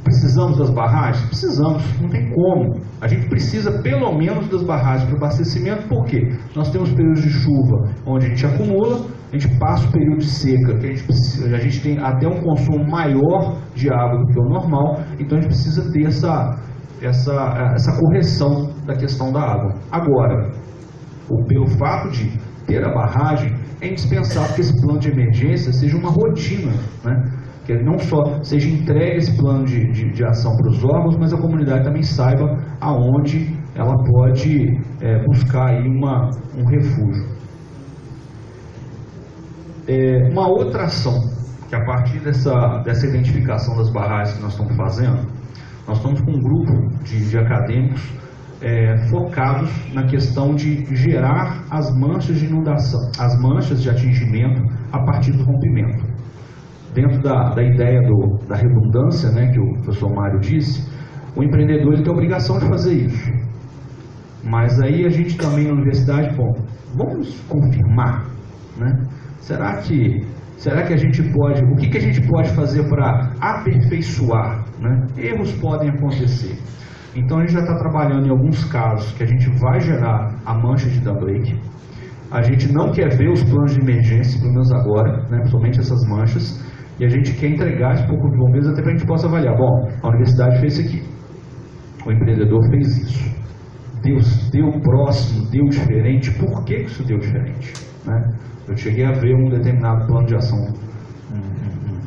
K: Precisamos das barragens? Precisamos, não tem como. A gente precisa pelo menos das barragens para abastecimento, por quê? Nós temos períodos de chuva onde a gente acumula, a gente passa o período de seca, que a gente tem até um consumo maior de água do que o normal, então a gente precisa ter essa correção da questão da água. Agora, pelo fato de ter a barragem, é indispensável que esse plano de emergência seja uma rotina, né? Que não só seja entregue esse plano de ação para os órgãos, mas a comunidade também saiba aonde ela pode buscar aí um refúgio. Uma outra ação que a partir dessa identificação das barragens que nós estamos fazendo, nós estamos com um grupo de acadêmicos focados na questão de gerar as manchas de inundação, as manchas de atingimento a partir do rompimento. Dentro da ideia da redundância, né, que o professor Mário disse, o empreendedor ele tem a obrigação de fazer isso. Mas aí a gente também na universidade, bom, vamos confirmar, né? Será que a gente pode, o que a gente pode fazer para aperfeiçoar, né? Erros podem acontecer. Então a gente já está trabalhando em alguns casos que a gente vai gerar a mancha de dam break. A gente não quer ver os planos de emergência, pelo menos agora, né? Principalmente essas manchas, e a gente quer entregar esse pouco de bombeiros até para a gente possa avaliar. Bom, a universidade fez isso aqui, o empreendedor fez isso. Deu próximo, deu diferente. Por que isso deu diferente? Né? Eu cheguei a ver um determinado plano de ação,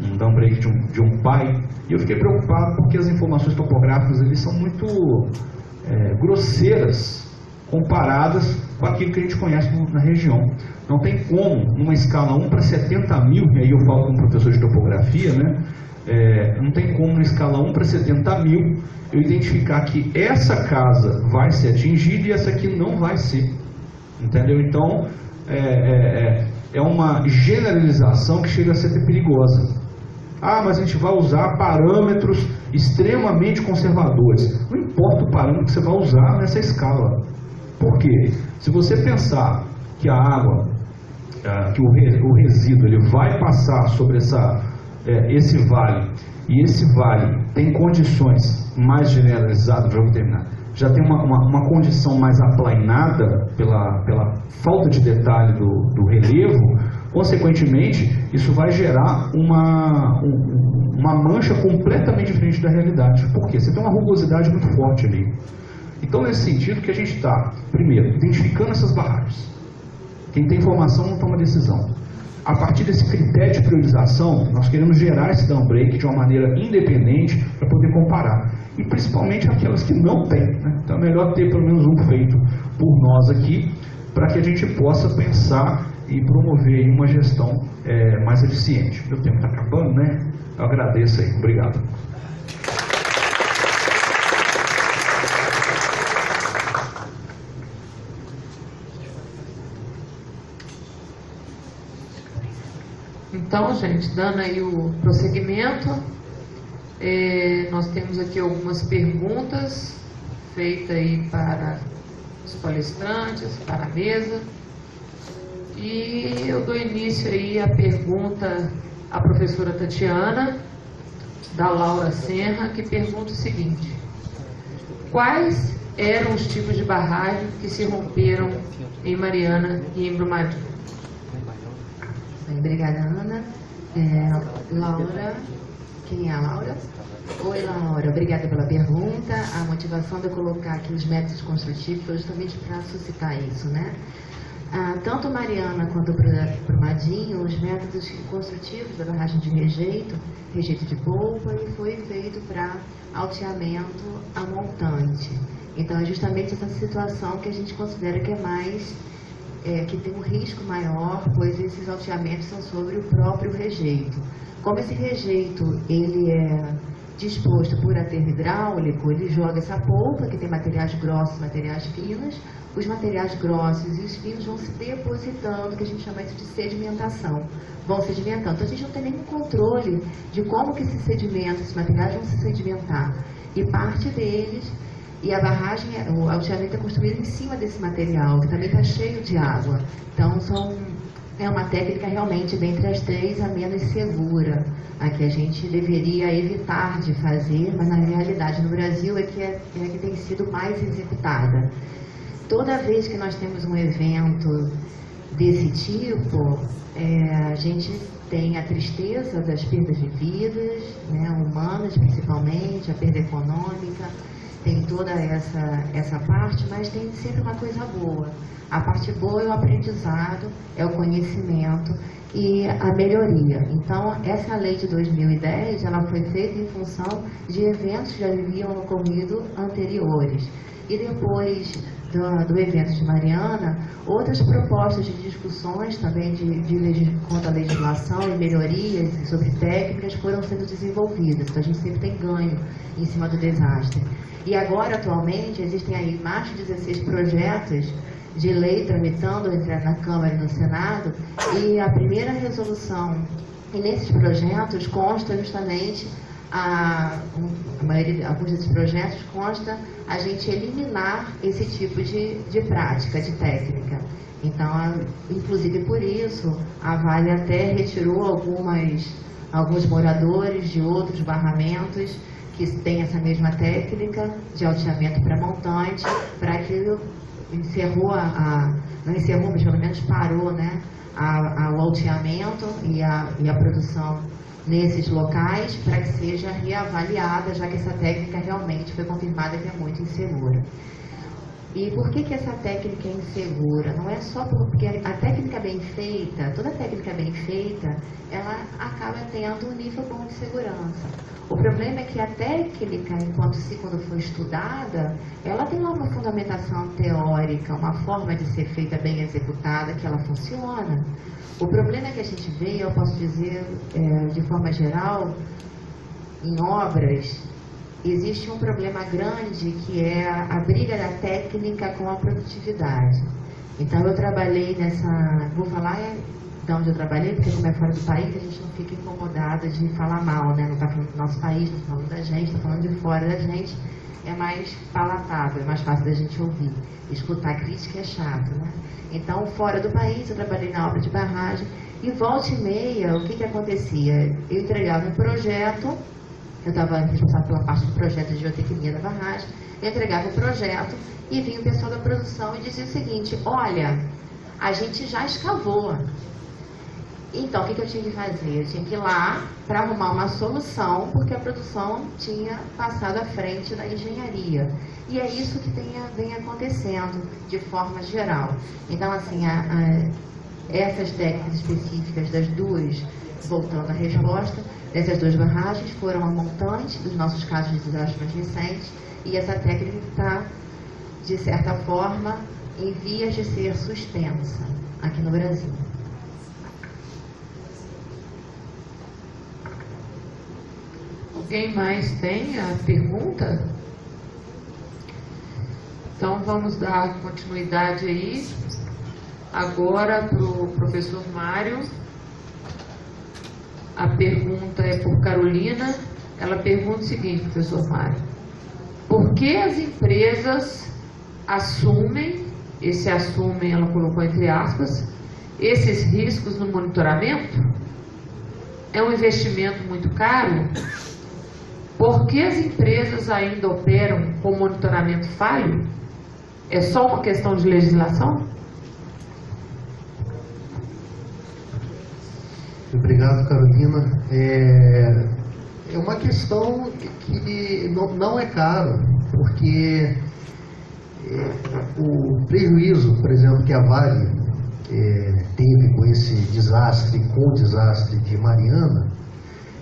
K: um dam break de um pai, e eu fiquei preocupado porque as informações topográficas eles são muito grosseiras comparadas com aquilo que a gente conhece na região. Não tem como, numa escala 1 para 70 mil, e aí eu falo como professor de topografia, né? Não tem como, na escala 1 para 70 mil, eu identificar que essa casa vai ser atingida e essa aqui não vai ser. Entendeu? Então, é uma generalização que chega a ser perigosa. Ah, mas a gente vai usar parâmetros extremamente conservadores. Não importa o parâmetro que você vai usar nessa escala. Por quê? Se você pensar que a água, que o resíduo ele vai passar sobre esse vale, e esse vale tem condições mais generalizadas, já vou terminar, já tem uma condição mais aplainada pela falta de detalhe do relevo, consequentemente, isso vai gerar uma mancha completamente diferente da realidade. Por quê? Você tem uma rugosidade muito forte ali. Então, nesse sentido que a gente está, primeiro, identificando essas barragens. Quem tem informação não toma decisão. A partir desse critério de priorização, nós queremos gerar esse dam break de uma maneira independente para poder comparar. E principalmente aquelas que não tem. Né? Então é melhor ter pelo menos um feito por nós aqui, para que a gente possa pensar e promover uma gestão mais eficiente. Meu tempo está acabando, né? Eu agradeço aí. Obrigado.
H: Então, gente, dando aí o prosseguimento, nós temos aqui algumas perguntas feitas aí para os palestrantes, para a mesa. E eu dou início aí à pergunta à professora Tatiana, da Laura Serra, que pergunta o seguinte: quais eram os tipos de barragem que se romperam em Mariana e em Brumadinho?
I: Obrigada, Ana. Laura, quem é a Laura? Oi, Laura, obrigada pela pergunta. A motivação de eu colocar aqui os métodos construtivos foi justamente para suscitar isso, né? Tanto Mariana quanto Brumadinho, os métodos construtivos da barragem de rejeito de polpa, e foi feito para alteamento a montante. Então, é justamente essa situação que a gente considera que é mais que tem um risco maior, pois esses alteamentos são sobre o próprio rejeito. Como esse rejeito ele é disposto por aterro hidráulico, ele joga essa polpa, que tem materiais grossos e materiais finos. Os materiais grossos e os finos vão se depositando, que a gente chama isso de sedimentação. Vão sedimentando. Então, a gente não tem nenhum controle de como que se sedimenta, esses materiais vão se sedimentar. E parte deles, e a barragem, o alteamento é construído em cima desse material, que também está cheio de água. Então, é uma técnica realmente, dentre as três, a menos segura, a que a gente deveria evitar de fazer, mas na realidade no Brasil é que tem sido mais executada. Toda vez que nós temos um evento desse tipo, a gente tem a tristeza das perdas de vidas, né, humanas principalmente, a perda econômica, tem toda essa parte, mas tem sempre uma coisa boa. A parte boa é o aprendizado, é o conhecimento e a melhoria. Então, essa lei de 2010, ela foi feita em função de eventos que já haviam ocorrido anteriores. E depois do evento de Mariana, outras propostas de discussões também quanto à legislação e melhorias sobre técnicas foram sendo desenvolvidas. Então a gente sempre tem ganho em cima do desastre. E agora, atualmente, existem aí mais de 16 projetos de lei tramitando na Câmara e no Senado, e a primeira resolução, e nesses projetos consta justamente, alguns desses projetos consta a gente eliminar esse tipo de prática, de técnica. Então, inclusive por isso, a Vale até retirou alguns moradores de outros barramentos que têm essa mesma técnica de alteamento pré-montante, para que não encerrou, mas pelo menos parou, né, o alteamento e a produção nesses locais, para que seja reavaliada, já que essa técnica realmente foi confirmada que é muito insegura. E por que essa técnica é insegura? Não é só porque a técnica bem feita, toda técnica bem feita, ela acaba tendo um nível bom de segurança. O problema é que a técnica, se quando for estudada, ela tem lá uma fundamentação teórica, uma forma de ser feita bem executada, que ela funciona. O problema é que a gente vê, eu posso dizer de forma geral, em obras, existe um problema grande que é a briga da técnica com a produtividade. Então eu trabalhei vou falar de onde eu trabalhei, porque como é fora do país, a gente não fica incomodada de falar mal, né? Não está falando do nosso país, não está falando da gente, está falando de fora da gente, é mais palatável, é mais fácil da gente ouvir. Escutar crítica é chato, né? Então, fora do país, eu trabalhei na obra de barragem, e volta e meia, o que acontecia? Eu entregava um projeto, eu estava responsável pela parte do projeto de geotecnia da barragem, eu entregava o projeto e vinha o pessoal da produção e dizia o seguinte: olha, a gente já escavou. Então, o que eu tinha que fazer? Eu tinha que ir lá para arrumar uma solução, porque a produção tinha passado à frente da engenharia. E é isso que vem acontecendo de forma geral. Então, assim, essas técnicas específicas das duas, voltando à resposta, dessas duas barragens foram a montante dos nossos casos de desastres mais recentes, e essa técnica está, de certa forma, em vias de ser suspensa aqui no Brasil.
H: Alguém mais tem a pergunta? Então vamos dar continuidade aí agora para o professor Mário. A pergunta é por Carolina. Ela pergunta o seguinte, professor Mário: por que as empresas assumem, ela colocou entre aspas, esses riscos no monitoramento? É um investimento muito caro? Por que as empresas ainda operam com monitoramento falho? É só uma questão de legislação?
J: Obrigado, Carolina. É uma questão que não é caro, porque o prejuízo, por exemplo, que a Vale teve com esse desastre, com o desastre de Mariana,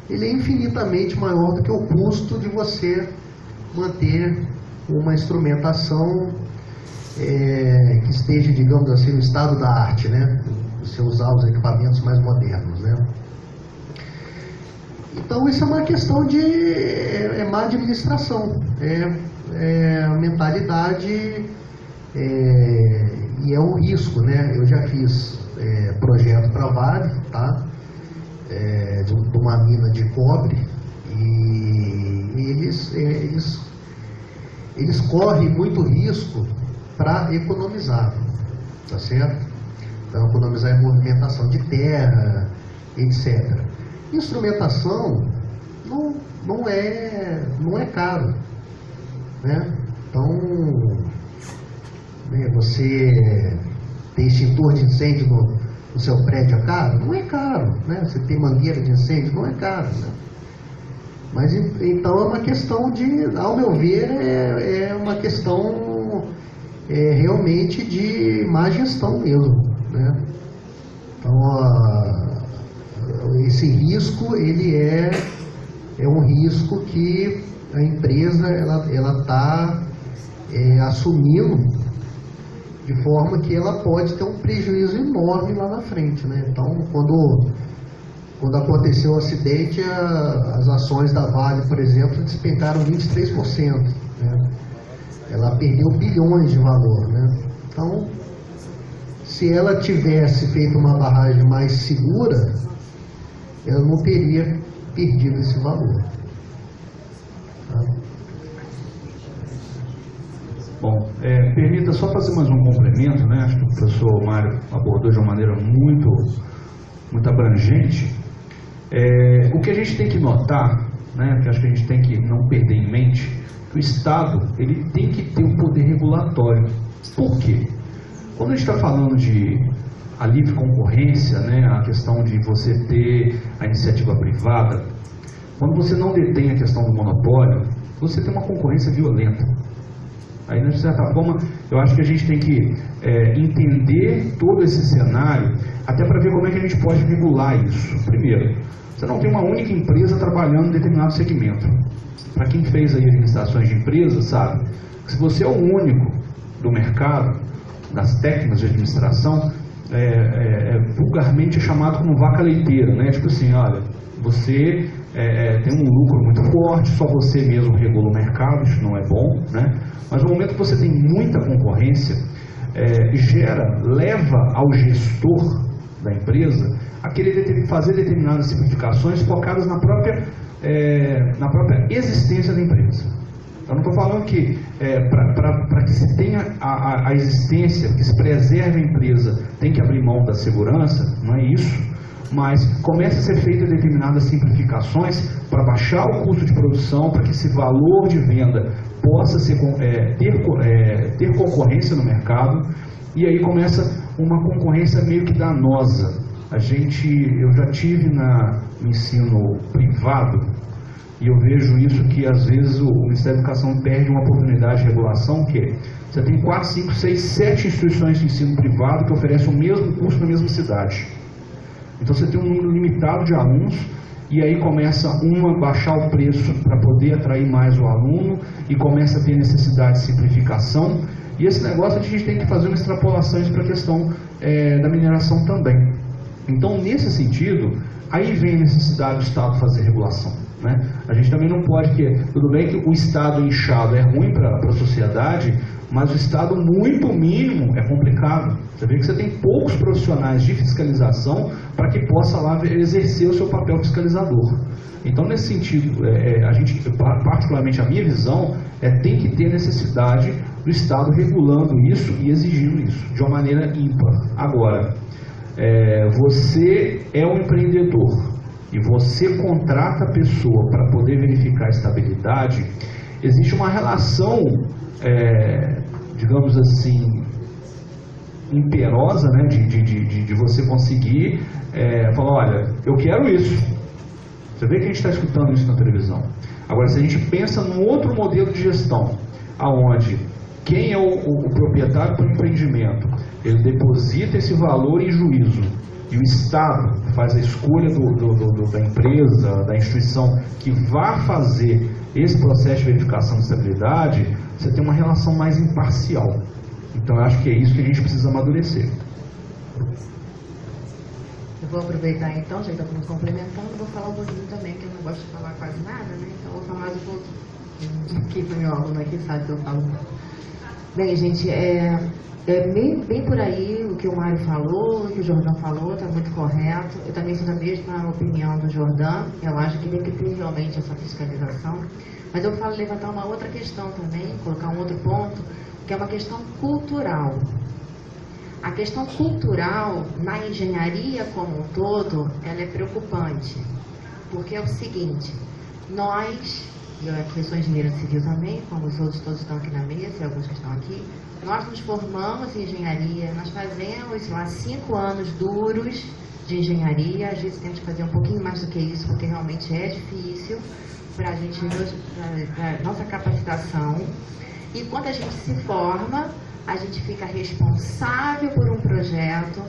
J: ele é infinitamente maior do que o custo de você manter uma instrumentação que esteja, digamos assim, no estado da arte, né? Você usar os equipamentos mais modernos, né? Então, isso é uma questão de má administração, a mentalidade e é um risco, né? Eu já fiz projeto para a Vale, tá? De uma mina de cobre, e eles correm muito risco para economizar, tá certo? Então, economizar em movimentação de terra, etc. Instrumentação não é caro, né? Então, você tem extintor de incêndio no seu prédio, é caro? Não é caro, né? Você tem mangueira de incêndio? Não é caro, né? Mas então é uma questão de, ao meu ver, é uma questão realmente de má gestão mesmo, né? Então, esse risco, ele é um risco que a empresa ela está assumindo de forma que ela pode ter um prejuízo enorme lá na frente, né? Então, quando aconteceu o acidente, as ações da Vale, por exemplo, despencaram 23%, né? Ela perdeu bilhões de valor, né? Então, se ela tivesse feito uma barragem mais segura, ela não teria perdido esse valor. Tá?
K: Bom, permita só fazer mais um complemento, né? Acho que o professor Mário abordou de uma maneira muito abrangente. O que a gente tem que notar, né, que acho que a gente tem que não perder em mente, que o Estado ele tem que ter um poder regulatório. Por quê? Quando a gente está falando de a livre concorrência, né, a questão de você ter a iniciativa privada, quando você não detém a questão do monopólio, você tem uma concorrência violenta. Aí, de certa forma, eu acho que a gente tem que entender todo esse cenário, até para ver como é que a gente pode regular isso. Primeiro, você não tem uma única empresa trabalhando em determinado segmento. Para quem fez aí administrações de empresas, sabe, que se você é o único do mercado, das técnicas de administração, vulgarmente é chamado como vaca leiteira, né? Tipo assim, olha, você tem um lucro muito forte, só você mesmo regula o mercado, isso não é bom, né? Mas no momento que você tem muita concorrência, leva ao gestor da empresa a querer fazer determinadas simplificações focadas na própria existência da empresa. Eu não estou falando que para que se tenha a existência, que se preserve a empresa, tem que abrir mão da segurança, não é isso, mas começa a ser feita determinadas simplificações para baixar o custo de produção, para que esse valor de venda possa ter concorrência no mercado, e aí começa uma concorrência meio que danosa. Eu já tive no ensino privado, e eu vejo isso que às vezes o Ministério da Educação perde uma oportunidade de regulação, que você tem 4, 5, 6, 7 instituições de ensino privado que oferecem o mesmo curso na mesma cidade. Então você tem um número limitado de alunos, e aí começa a baixar o preço para poder atrair mais o aluno, e começa a ter necessidade de simplificação, e esse negócio a gente tem que fazer uma extrapolação para a questão da mineração também. Então, nesse sentido, aí vem a necessidade do Estado fazer regulação, né? A gente também não pode, tudo bem que o Estado inchado é ruim para a sociedade, mas o Estado muito mínimo é complicado. Você vê que você tem poucos profissionais de fiscalização para que possa lá exercer o seu papel fiscalizador. Então, nesse sentido, particularmente a minha visão, tem que ter necessidade do Estado regulando isso e exigindo isso, de uma maneira ímpar. Agora, você é um empreendedor e você contrata a pessoa para poder verificar a estabilidade, existe uma relação, digamos assim, imperosa, né, de você conseguir falar, olha, eu quero isso. Você vê que a gente está escutando isso na televisão. Agora, se a gente pensa num outro modelo de gestão, aonde quem é o proprietário do empreendimento, ele deposita esse valor em juízo, e o Estado faz a escolha da empresa, da instituição que vai fazer esse processo de verificação de estabilidade, você tem uma relação mais imparcial. Então, eu acho que é isso que a gente precisa amadurecer.
I: Eu vou aproveitar então, já que estamos complementando, vou falar um pouquinho também, que eu não gosto de falar quase nada, né? Então, eu vou falar mais um pouco. Aqui para o meu aluno aqui sabe que eu falo. Bem, gente, bem por aí o que o Mário falou, o que o Jordão falou, está muito correto. Eu também sou da mesma opinião do Jordão. Eu acho que tem que ter realmente essa fiscalização. Mas eu falo levantar uma outra questão também, colocar um outro ponto, que é uma questão cultural. A questão cultural na engenharia como um todo, ela é preocupante. Porque é o seguinte, eu aqui sou engenheira civil também, como os outros todos estão aqui na mesa, e alguns que estão aqui, nós nos formamos em engenharia, nós fazemos lá 5 anos duros de engenharia, às vezes temos que fazer um pouquinho mais do que isso, porque realmente é difícil para a gente, para nossa capacitação, e quando a gente se forma, a gente fica responsável por um projeto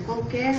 I: qualquer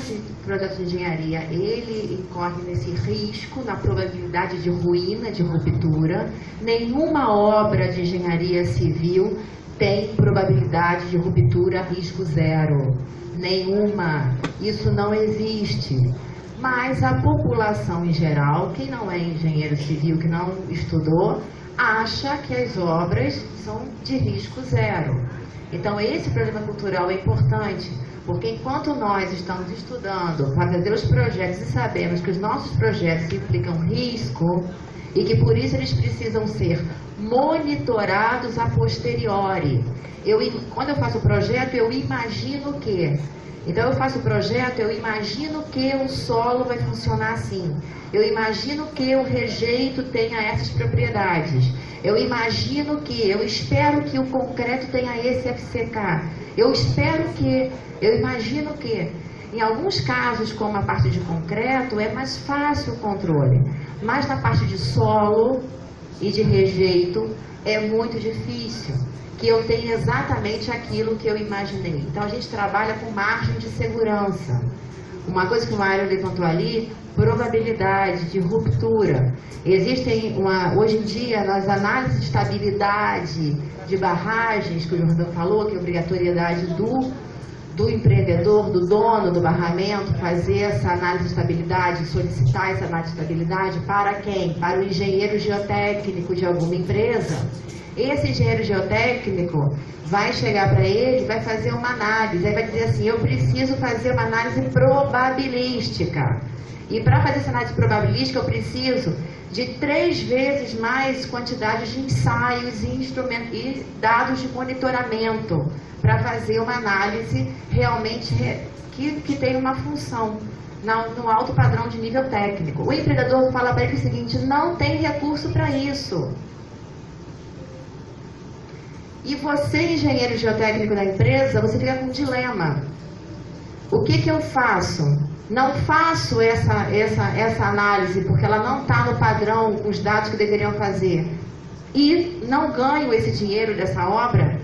I: projeto de engenharia, ele incorre nesse risco, na probabilidade de ruína, de ruptura. Nenhuma obra de engenharia civil tem probabilidade de ruptura risco zero. Nenhuma. Isso não existe. Mas a população em geral, quem não é engenheiro civil, que não estudou, acha que as obras são de risco zero. Então esse problema cultural é importante, porque enquanto nós estamos estudando para fazer os projetos e sabemos que os nossos projetos implicam risco e que por isso eles precisam ser monitorados a posteriori. Quando eu faço o projeto, eu imagino que... Então eu faço o projeto, eu imagino que o solo vai funcionar assim. Eu imagino que o rejeito tenha essas propriedades. Eu imagino que, eu espero que o concreto tenha esse FCK. Eu imagino que. Em alguns casos, como a parte de concreto, é mais fácil o controle. Mas na parte de solo e de rejeito é muito difícil que eu tenha exatamente aquilo que eu imaginei. Então a gente trabalha com margem de segurança. Uma coisa que o Mário levantou ali, probabilidade de ruptura. Existem, hoje em dia, nas análises de estabilidade de barragens, que o Jordão falou, que é obrigatoriedade do empreendedor, do dono do barramento, fazer essa análise de estabilidade, solicitar essa análise de estabilidade para quem? Para o engenheiro geotécnico de alguma empresa. Esse engenheiro geotécnico vai chegar para ele, vai fazer uma análise, aí vai dizer assim, eu preciso fazer uma análise probabilística. E para fazer essa análise probabilística, eu preciso de 3 vezes mais quantidade de ensaios e dados de monitoramento para fazer uma análise realmente que tenha uma função no alto padrão de nível técnico. O empreendedor fala para ele o seguinte, não tem recurso para isso. E você, engenheiro geotécnico da empresa, você fica com um dilema. O que eu faço? Não faço essa análise porque ela não está no padrão com os dados que deveriam fazer. E não ganho esse dinheiro dessa obra?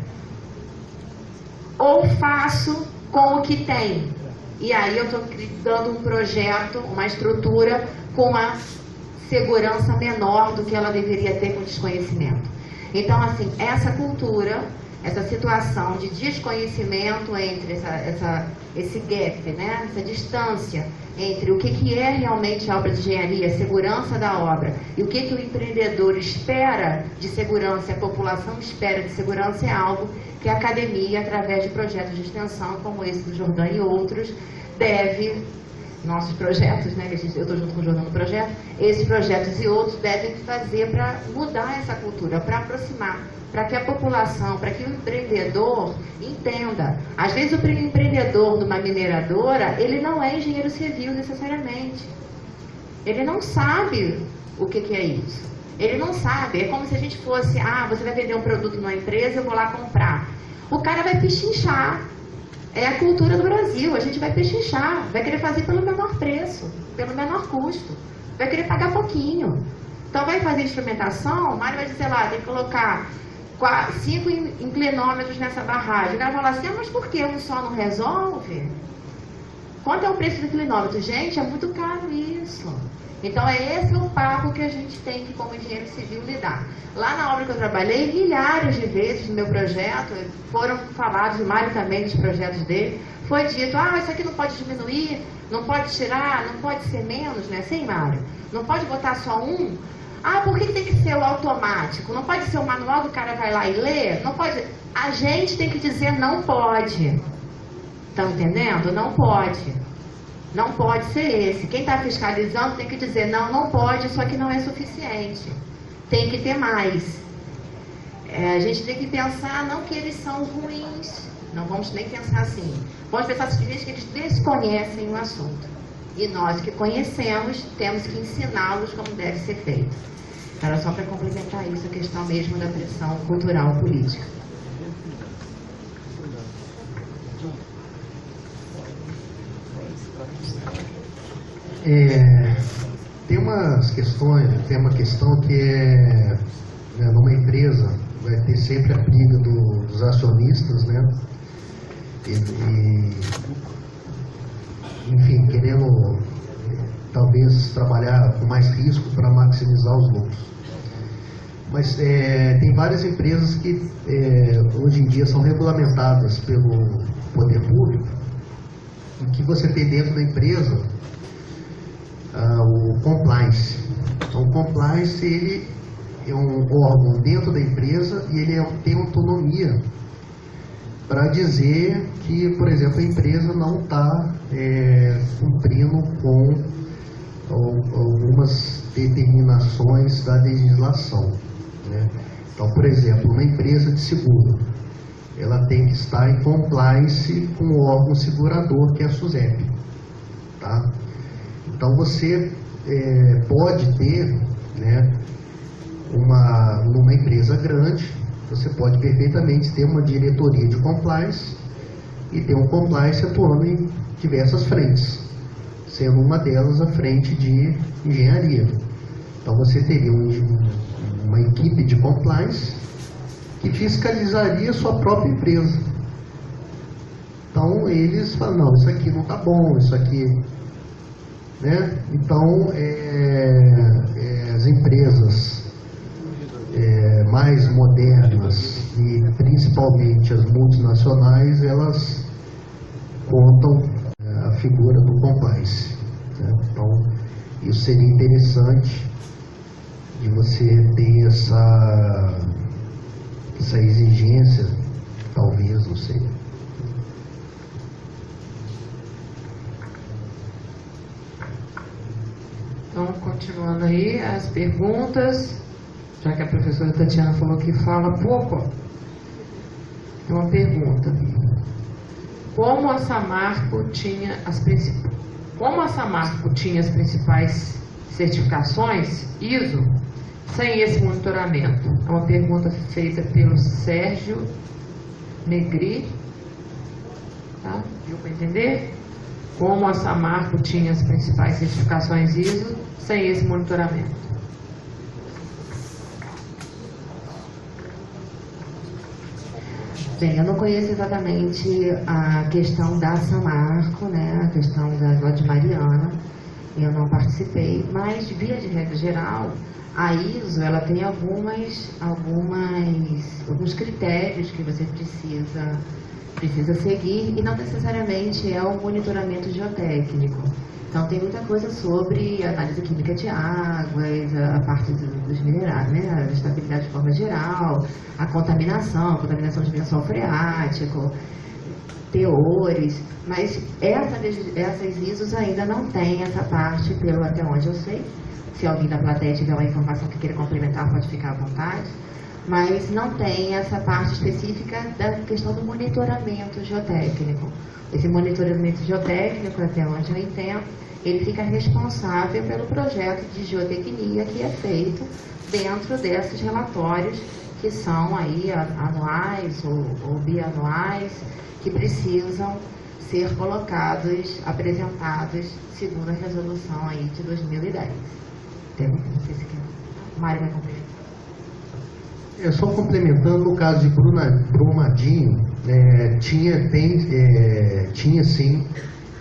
I: Ou faço com o que tem? E aí eu estou dando um projeto, uma estrutura com uma segurança menor do que ela deveria ter com desconhecimento. Então, assim, essa cultura, essa situação de desconhecimento entre esse gap, né? Essa distância entre o que é realmente a obra de engenharia, a segurança da obra, e o que o empreendedor espera de segurança, a população espera de segurança, é algo que a academia, através de projetos de extensão, como esse do Jordão e outros, deve... Nossos projetos, né, eu estou junto com o Jordão no projeto, esses projetos e outros devem fazer para mudar essa cultura, para aproximar, para que a população, para que o empreendedor entenda. Às vezes o empreendedor de uma mineradora, ele não é engenheiro civil necessariamente. Ele não sabe o que é isso. Ele não sabe, é como se a gente fosse, você vai vender um produto numa empresa, eu vou lá comprar. O cara vai pechinchar. É a cultura do Brasil, a gente vai pechinchar, vai querer fazer pelo menor preço, pelo menor custo, vai querer pagar pouquinho. Então vai fazer instrumentação, o Mário vai dizer lá, tem que colocar 5 inclinômetros nessa barragem. O cara vai falar assim, mas por que um só não resolve? Quanto é o preço do inclinômetro? Gente, é muito caro isso. Então esse é o papo que a gente tem que, como engenheiro civil, lidar. Lá na obra que eu trabalhei, milhares de vezes no meu projeto, foram falados, o Mário também, dos projetos dele, foi dito, isso aqui não pode diminuir, não pode tirar, não pode ser menos, né? Sim, Mário? Não pode botar só um? Por que tem que ser o automático? Não pode ser o manual do cara vai lá e lê? Não pode. A gente tem que dizer não pode. Estão entendendo? Não pode. Não pode ser esse. Quem está fiscalizando tem que dizer, não pode, isso aqui não é suficiente. Tem que ter mais. A gente tem que pensar, não que eles são ruins, não vamos nem pensar assim. Vamos pensar simplesmente que eles desconhecem o assunto. E nós que conhecemos, temos que ensiná-los como deve ser feito. Era só para complementar isso, a questão mesmo da pressão cultural política.
J: Tem umas questões, tem uma questão que numa empresa vai ter sempre a briga dos acionistas, né? Enfim, querendo talvez trabalhar com mais risco para maximizar os lucros. Mas tem várias empresas que hoje em dia são regulamentadas pelo poder público, em que você tem dentro da empresa o compliance. Então, o compliance ele é um órgão dentro da empresa e ele tem autonomia para dizer que, por exemplo, a empresa não está cumprindo com algumas determinações da legislação, né? Então, por exemplo, uma empresa de seguro, ela tem que estar em compliance com o órgão segurador, que é a SUSEP, tá? Então, você pode ter, né, numa empresa grande, você pode perfeitamente ter uma diretoria de compliance e ter um compliance atuando em diversas frentes, sendo uma delas a frente de engenharia. Então você teria uma equipe de compliance que fiscalizaria a sua própria empresa. Então eles falam, não, isso aqui não está bom, isso aqui, né? Então as empresas mais modernas e principalmente as multinacionais, elas contam a figura do compliance, né? Então isso seria interessante de você ter essa exigência, talvez, não sei.
H: Então, continuando aí as perguntas, já que a professora Tatiana falou que fala pouco, tem uma pergunta. Como a Samarco tinha as principais certificações ISO sem esse monitoramento? É uma pergunta feita pelo Sérgio Negri, tá? Deu para entender? Como a Samarco tinha as principais certificações ISO sem esse monitoramento?
I: Bem, eu não conheço exatamente a questão da Samarco, né, a questão da Jorge Mariana, eu não participei, mas, via de regra geral, a ISO ela tem alguns critérios que você precisa seguir, e não necessariamente é o monitoramento geotécnico. Então tem muita coisa sobre análise química de águas, a parte dos minerais, né? A estabilidade de forma geral, a contaminação de lençol freático, teores, mas essas ISOs ainda não têm essa parte, até onde eu sei. Se alguém da plateia tiver uma informação que queira complementar, pode ficar à vontade. Mas não tem essa parte específica da questão do monitoramento geotécnico. Esse monitoramento geotécnico, até onde eu entendo, ele fica responsável pelo projeto de geotecnia que é feito dentro desses relatórios que são aí anuais ou bianuais, que precisam ser colocados, apresentados segundo a resolução aí de 2010. Não sei se quer. Mário vai complementar.
J: Só complementando, no caso de Brumadinho, tinha sim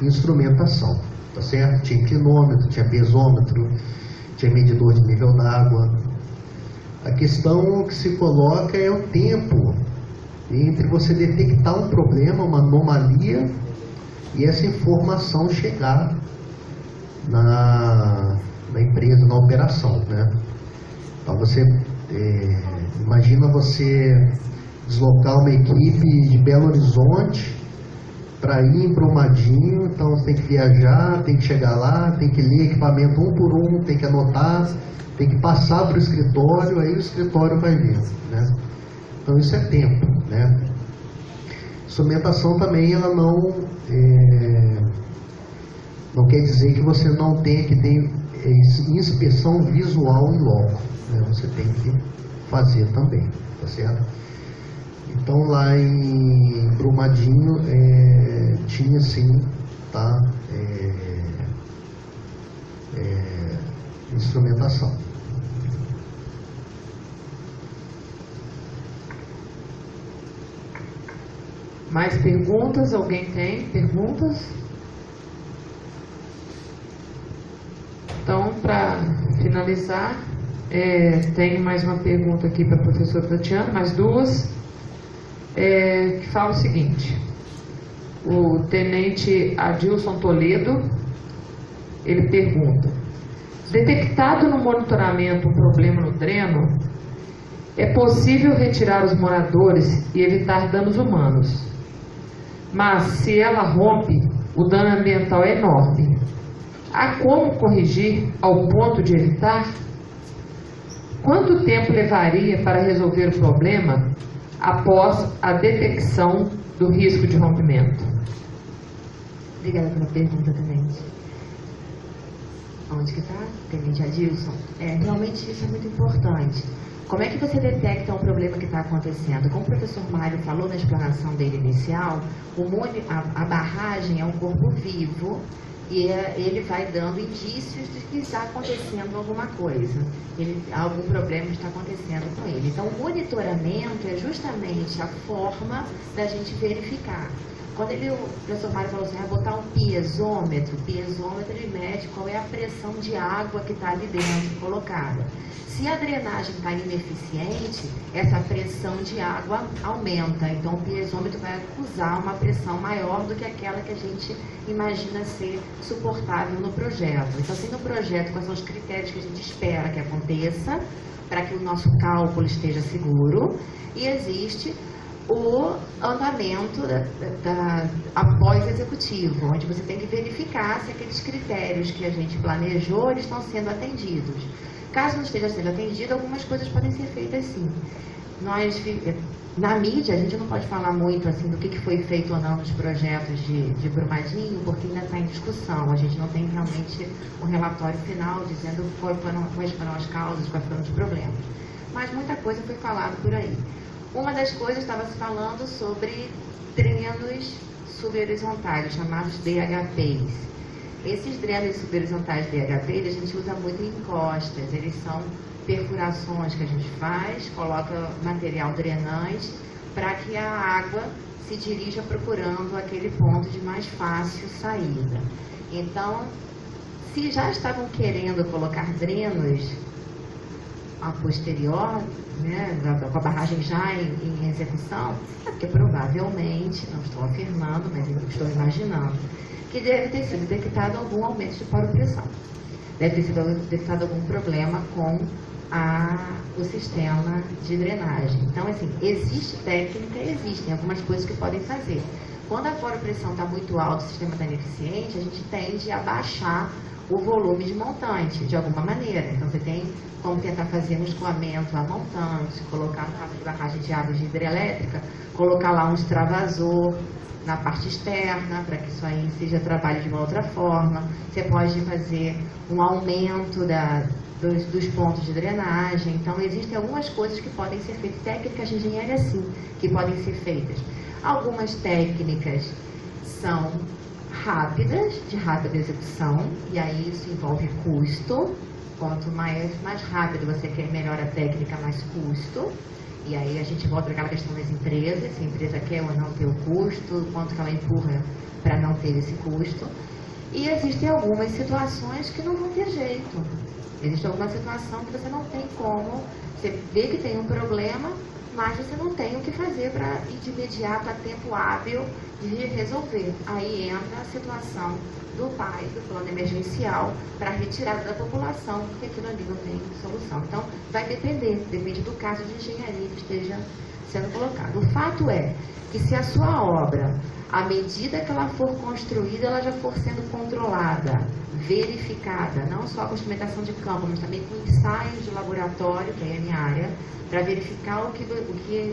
J: instrumentação, tá certo? Tinha inclinômetro, tinha pesômetro, tinha medidor de nível d'água. A questão que se coloca é o tempo entre você detectar um problema, uma anomalia, e essa informação chegar na empresa, na operação, né? Então você imagina você deslocar uma equipe de Belo Horizonte para ir em Brumadinho, então você tem que viajar, tem que chegar lá, tem que ler equipamento um por um, tem que anotar, tem que passar para o escritório, aí o escritório vai ver, né? Então isso é tempo, né? Instrumentação também, ela não quer dizer que você não tenha que ter inspeção visual em loco, né? Você tem que fazer também, tá certo? Então lá em Brumadinho tinha sim, tá? Instrumentação.
H: Mais perguntas? Alguém tem perguntas? Então, para finalizar, Tenho mais uma pergunta aqui para a professora Tatiana, mais duas, que fala o seguinte: o tenente Adilson Toledo, ele pergunta: detectado no monitoramento um problema no dreno, é possível retirar os moradores e evitar danos humanos, mas se ela rompe, o dano ambiental é enorme. Há como corrigir ao ponto de evitar? Quanto tempo levaria para resolver o problema após a detecção do risco de rompimento?
I: Obrigada pela pergunta, Tenente. Onde que está? Tenente Adilson. Realmente isso é muito importante. Como é que você detecta um problema que está acontecendo? Como o professor Mário falou na explanação dele inicial, a barragem é um corpo vivo e ele vai dando indícios de que está acontecendo alguma coisa, algum problema está acontecendo com ele. Então, o monitoramento é justamente a forma da gente verificar. Quando o professor Mário falou assim, botar um piezômetro, ele mede qual é a pressão de água que está ali dentro colocada. Se a drenagem está ineficiente, essa pressão de água aumenta. Então, o piezômetro vai acusar uma pressão maior do que aquela que a gente imagina ser suportável no projeto. Então, assim, no projeto, quais são os critérios que a gente espera que aconteça para que o nosso cálculo esteja seguro, e existe o andamento após executivo, onde você tem que verificar se aqueles critérios que a gente planejou eles estão sendo atendidos. Caso não esteja sendo atendido, algumas coisas podem ser feitas sim. Na mídia, a gente não pode falar muito assim do que foi feito ou não nos projetos de Brumadinho, porque ainda está em discussão. A gente não tem realmente um relatório final dizendo quais foram as causas, quais foram os problemas. Mas muita coisa foi falada por aí. Uma das coisas estava se falando sobre drenos subhorizontais, chamados DHPs. Esses drenos subhorizontais DHPs a gente usa muito em encostas. Eles são perfurações que a gente faz, coloca material drenante para que a água se dirija procurando aquele ponto de mais fácil saída. Então, se já estavam querendo colocar drenos a posterior, né, com a barragem já em execução, é porque provavelmente, não estou afirmando, mas eu estou imaginando, que deve ter sido detectado algum aumento de paropressão. Deve ter sido detectado algum problema com o sistema de drenagem. Então, assim, existe técnica, existem algumas coisas que podem fazer. Quando a paropressão está muito alta, o sistema está ineficiente, a gente tende a baixar o volume de montante, de alguma maneira. Então, você tem como tentar fazer um escoamento a montante, colocar, no caso de barragem de água de hidrelétrica, colocar lá um extravasor na parte externa, para que isso aí seja trabalho de uma outra forma. Você pode fazer um aumento dos pontos de drenagem. Então, existem algumas coisas que podem ser feitas, técnicas de engenharia sim, que podem ser feitas. Algumas técnicas são rápidas, de rápida execução, e aí isso envolve custo. Quanto mais rápido você quer, melhor a técnica, mais custo. E aí a gente volta àquela questão das empresas, se a empresa quer ou não ter o custo, quanto que ela empurra para não ter esse custo. E existem algumas situações que não vão ter jeito. Existe alguma situação que você não tem como, você vê que tem um problema, mas você não tem o que fazer para ir de imediato a tempo hábil de resolver. Aí entra a situação do PAI, do plano emergencial, para a retirada da população, porque aquilo ali não tem solução. Então, vai depende do caso de engenharia que esteja sendo colocado. O fato é que se a sua obra, à medida que ela for construída, ela já for sendo controlada, verificada, não só com instrumentação de campo, mas também com ensaios de laboratório, que é a minha área, para verificar o que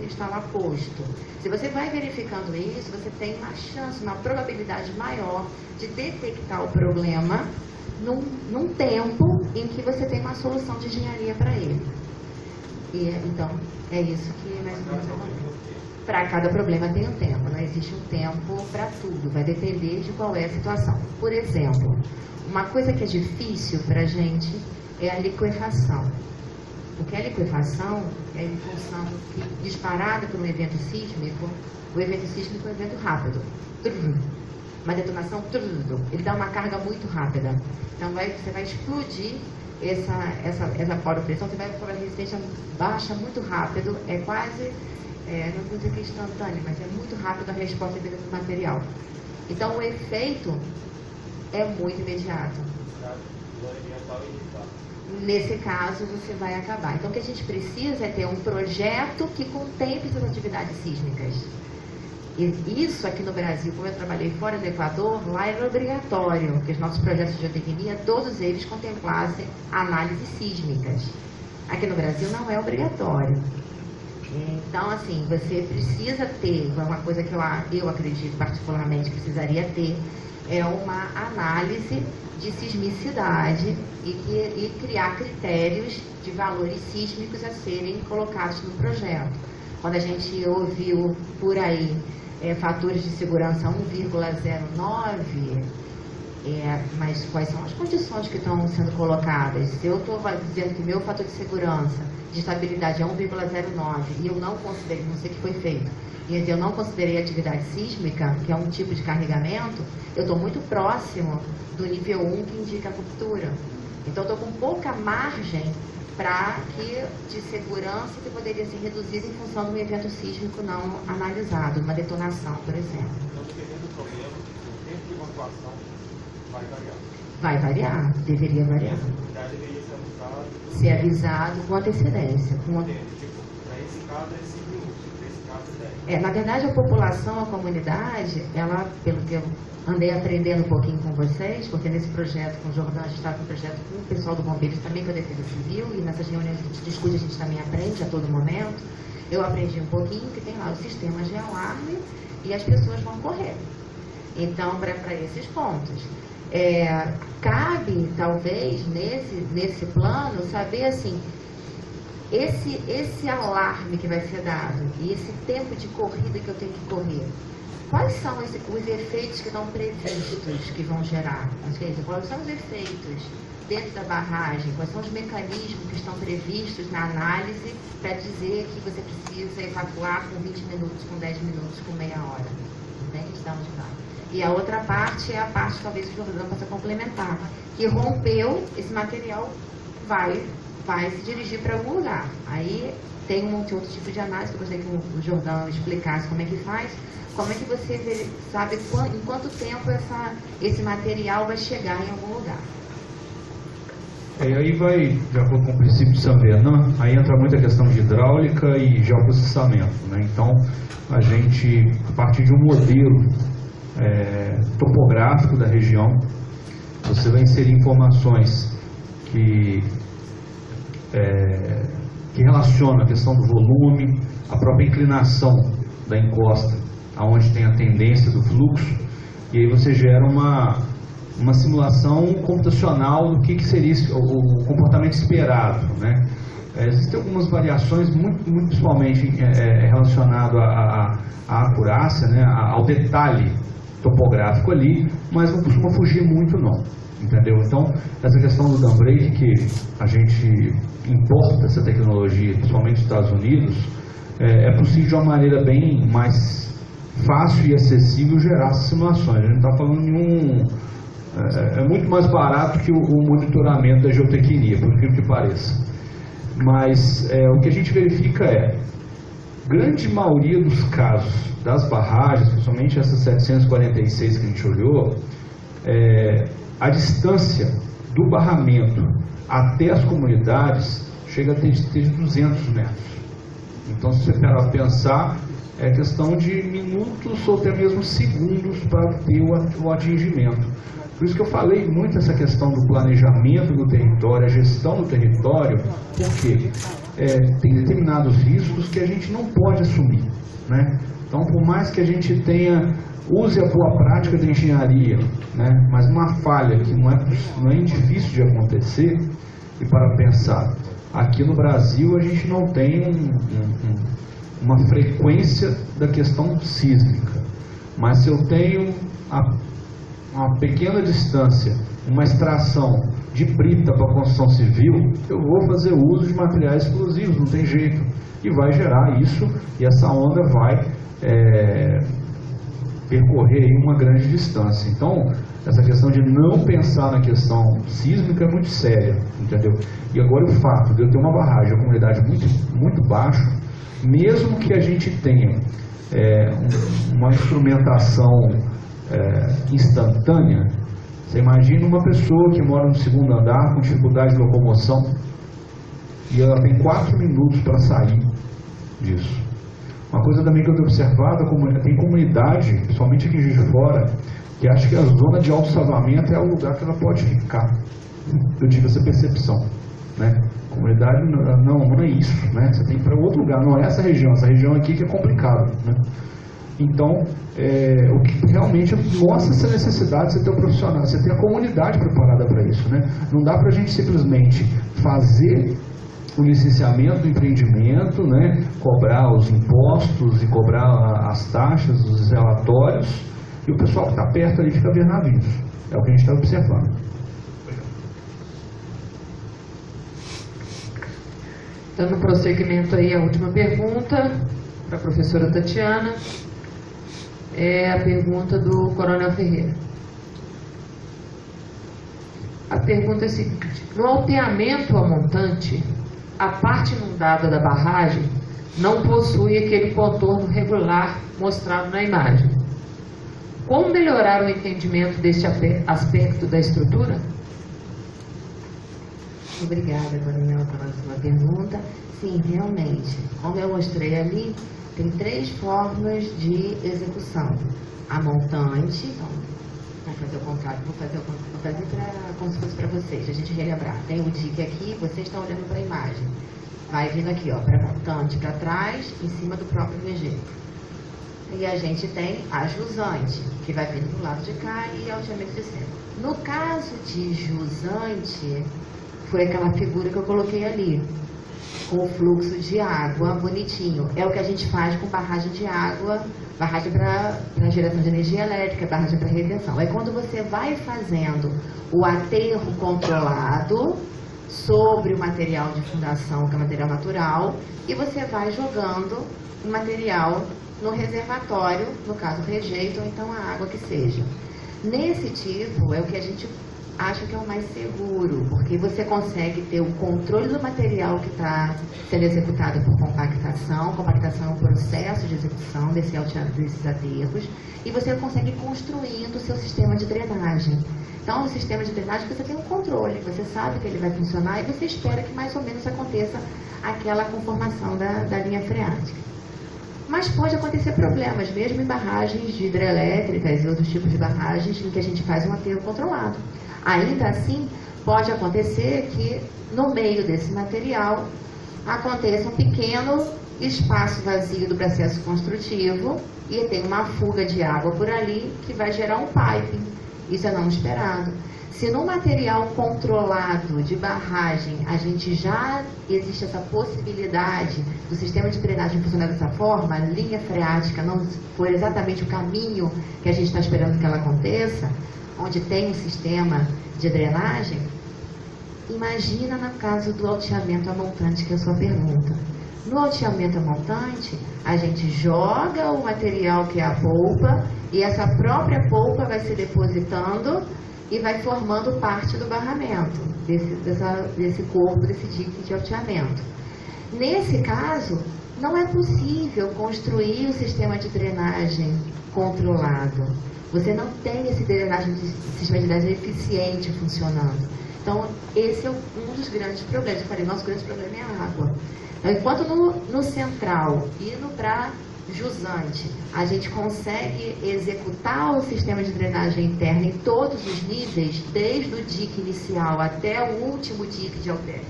I: está lá posto. Se você vai verificando isso, você tem uma chance, uma probabilidade maior de detectar o problema num tempo em que você tem uma solução de engenharia para ele. Então, é isso que mais ou menos eu vou. Para cada problema tem um tempo, não existe um tempo para tudo, vai depender de qual é a situação. Por exemplo, uma coisa que é difícil para a gente é a liquefação. Porque a liquefação é em função que, disparada por um evento sísmico, o evento sísmico é um evento rápido. Uma detonação, ele dá uma carga muito rápida. Então você vai explodir essa poropressão, você vai para a resistência baixa muito rápido, é quase, não vou dizer que é instantâneo, mas é muito rápido a resposta do material. Então o efeito é muito imediato. Nesse caso você vai acabar. Então o que a gente precisa é ter um projeto que contemple essas atividades sísmicas. Isso aqui no Brasil, como eu trabalhei fora do Equador, lá era obrigatório que os nossos projetos de geotecnia, todos eles contemplassem análises sísmicas. Aqui no Brasil não é obrigatório. Então, assim, você precisa ter, uma coisa que eu acredito particularmente precisaria ter, é uma análise de sismicidade e criar critérios de valores sísmicos a serem colocados no projeto. Quando a gente ouviu por aí fatores de segurança 1,09, mas quais são as condições que estão sendo colocadas? Se eu estou dizendo que meu fator de segurança de estabilidade é 1,09 e eu não considerei, não sei o que foi feito, e eu não considerei atividade sísmica, que é um tipo de carregamento, eu estou muito próximo do nível 1 que indica a ruptura. Então eu estou com pouca margem de segurança que poderia ser reduzida em função de um evento sísmico não analisado, uma detonação, por exemplo.
L: Então, dependendo do problema, o tempo de evacuação vai variar.
I: Vai variar, deveria variar.
L: Já deveria
I: ser avisado com antecedência.
L: Para esse caso é 5 minutos, para esse caso é 10.
I: Na verdade, a população, a comunidade, ela, pelo que eu andei aprendendo um pouquinho com vocês, porque nesse projeto com o Jordão, a gente está com um projeto com o pessoal do Bombeiros também, com a Defesa Civil, e nessas reuniões que a gente discute, a gente também aprende a todo momento. Eu aprendi um pouquinho que tem lá o sistema de alarme e as pessoas vão correr. Então, para esses pontos. Cabe, talvez, nesse plano, saber assim, esse alarme que vai ser dado e esse tempo de corrida que eu tenho que correr, quais são os efeitos que estão previstos que vão gerar? Quais são os efeitos dentro da barragem? Quais são os mecanismos que estão previstos na análise para dizer que você precisa evacuar com 20 minutos, com 10 minutos, com meia hora? Entende? De onde vai? E a outra parte é a parte, talvez, que o Jordão possa complementar, que rompeu, esse material vai se dirigir para algum lugar. Aí tem um outro tipo de análise, que eu gostaria que o Jordão explicasse como é que faz, como é que você sabe em quanto tempo esse material vai chegar em algum lugar.
K: Aí vai, de acordo com o princípio de Saint-Venant, aí entra muita questão de hidráulica e geoprocessamento, né? Então, a gente, a partir de um modelo topográfico da região, você vai inserir informações que relacionam a questão do volume, a própria inclinação da encosta, aonde tem a tendência do fluxo, e aí você gera uma simulação computacional do que seria o comportamento esperado, né? Existem algumas variações, muito principalmente relacionado à acurácia, né? Ao detalhe topográfico ali, mas não costuma fugir muito não, entendeu? Então, essa questão do dam break, que a gente importa essa tecnologia, principalmente dos Estados Unidos, é possível de uma maneira bem mais fácil e acessível gerar essas simulações. A gente está falando de é muito mais barato que o monitoramento da geotecnia, por incrível que pareça. Mas o que a gente verifica grande maioria dos casos das barragens, principalmente essas 746 que a gente olhou, a distância do barramento até as comunidades chega a ter de 200 metros. Então, se você parar a pensar, é questão de minutos ou até mesmo segundos para ter o atingimento. Por isso que eu falei muito essa questão do planejamento do território, a gestão do território, porque tem determinados riscos que a gente não pode assumir, né? Então, por mais que a gente use a boa prática da engenharia, né? Mas uma falha que não é difícil de acontecer, e para pensar, aqui no Brasil a gente não tem uma frequência da questão sísmica, mas se eu tenho uma pequena distância, uma extração de brita para construção civil, eu vou fazer uso de materiais explosivos, não tem jeito, e vai gerar isso, e essa onda vai percorrer uma grande distância. Então, Essa questão de não pensar na questão sísmica é muito séria, entendeu? E agora o fato de eu ter uma barragem, uma comunidade muito baixa, mesmo que a gente tenha uma instrumentação instantânea, você imagina uma pessoa que mora no segundo andar com dificuldade de locomoção e ela tem 4 minutos para sair disso. Uma coisa também que eu tenho observado, tem comunidade, principalmente aqui em Juiz de Fora, que acha que a zona de autossalvamento é o lugar que ela pode ficar. Eu tive essa percepção, né? Comunidade não é isso, né? Você tem que ir para outro lugar, não é essa região aqui que é complicado, né? Então, o que realmente mostra essa necessidade de você ter um profissional, você ter a comunidade preparada para isso, né? Não dá para a gente simplesmente fazer o licenciamento do empreendimento, né? Cobrar os impostos e cobrar as taxas, os relatórios, e o pessoal que está perto ali fica vendo navios. É o que a gente está observando.
H: Dando prosseguimento aí a última pergunta para a professora Tatiana, é a pergunta do Coronel Ferreira. A pergunta é a seguinte: no alteamento a montante, a parte inundada da barragem não possui aquele contorno regular mostrado na imagem. Como melhorar o entendimento deste aspecto da estrutura?
I: Obrigada, Coronel, pela sua pergunta. Sim, realmente, como eu mostrei ali, tem 3 formas de execução. A montante, então, vou fazer o contrário, vou fazer como se fosse para vocês, a gente relembrar. Tem o dique aqui, você está olhando para a imagem. Vai vindo aqui, ó, para montante, para trás, em cima do próprio VG. E a gente tem a jusante, que vai vindo do lado de cá e alteamento de cima. No caso de jusante, foi aquela figura que eu coloquei ali, com o fluxo de água bonitinho. É o que a gente faz com barragem de água, barragem para geração de energia elétrica, barragem para retenção. É quando você vai fazendo o aterro controlado sobre o material de fundação, que é material natural, e você vai jogando o material no reservatório, no caso rejeito, ou então a água que seja. Nesse tipo é o que a gente acha que é o mais seguro, porque você consegue ter o controle do material que está sendo executado por compactação. Compactação é um processo de execução desses aterros, e você consegue ir construindo o seu sistema de drenagem. Então, o sistema de drenagem você tem um controle, você sabe que ele vai funcionar e você espera que mais ou menos aconteça aquela conformação da linha freática. Mas pode acontecer problemas, mesmo em barragens de hidrelétricas e outros tipos de barragens em que a gente faz um aterro controlado. Ainda assim, pode acontecer que no meio desse material aconteça um pequeno espaço vazio do processo construtivo e tem uma fuga de água por ali que vai gerar um piping. Isso é não esperado. Se no material controlado de barragem a gente já existe essa possibilidade do sistema de drenagem funcionar dessa forma, a linha freática não for exatamente o caminho que a gente está esperando que ela aconteça, onde tem um sistema de drenagem, imagina no caso do alteamento a montante, que é a sua pergunta. No alteamento a montante, a gente joga o material que é a polpa, e essa própria polpa vai se depositando e vai formando parte do barramento, desse corpo, desse dique de alteamento. Nesse caso, não é possível construir o sistema de drenagem controlado. Você não tem esse sistema de drenagem eficiente funcionando. Então, esse é um dos grandes problemas. Eu falei, nosso grande problema é a água. Então, enquanto no central, indo para jusante, a gente consegue executar o sistema de drenagem interna em todos os níveis, desde o dique inicial até o último dique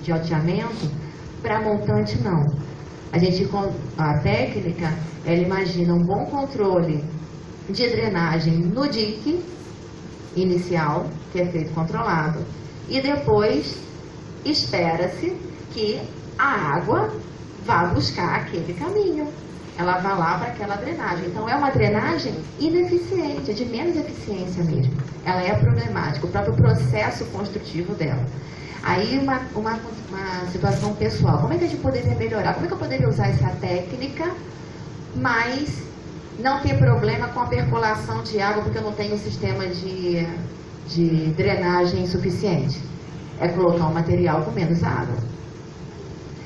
I: de alteamento, para montante não. A técnica, ela imagina um bom controle de drenagem no dique inicial, que é feito controlado, e depois espera-se que a água vá buscar aquele caminho. Ela vai lá para aquela drenagem. Então, é uma drenagem ineficiente, de menos eficiência mesmo. Ela é problemática, o próprio processo construtivo dela. Aí, uma situação pessoal. Como é que a gente poderia melhorar? Como é que eu poderia usar essa técnica, mas não ter problema com a percolação de água, porque eu não tenho um sistema de de drenagem insuficiente? É colocar um material com menos água.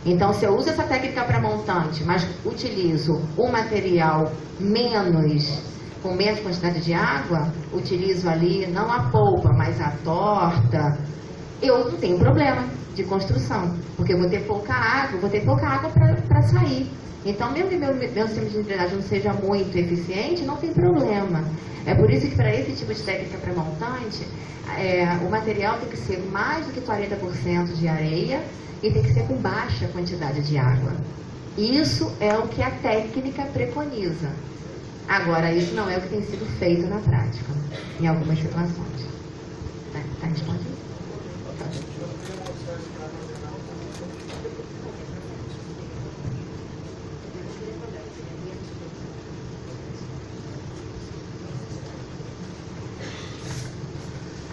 I: Então, se eu uso essa técnica para montante, mas utilizo um material com menos quantidade de água, utilizo ali não a polpa, mas a torta, eu não tenho problema de construção, porque eu vou ter pouca água para sair. Então, mesmo que meu sistema de drenagem não seja muito eficiente, não tem problema. É por isso que para esse tipo de técnica para montante, o material tem que ser mais do que 40% de areia e tem que ser com baixa quantidade de água. Isso é o que a técnica preconiza. Agora, isso não é o que tem sido feito na prática, em algumas situações. Está respondido?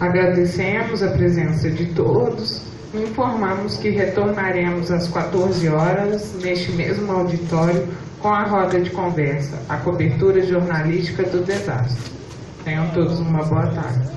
A: Agradecemos a presença de todos e informamos que retornaremos às 14 horas neste mesmo auditório com a roda de conversa, a cobertura jornalística do desastre. Tenham todos uma boa tarde.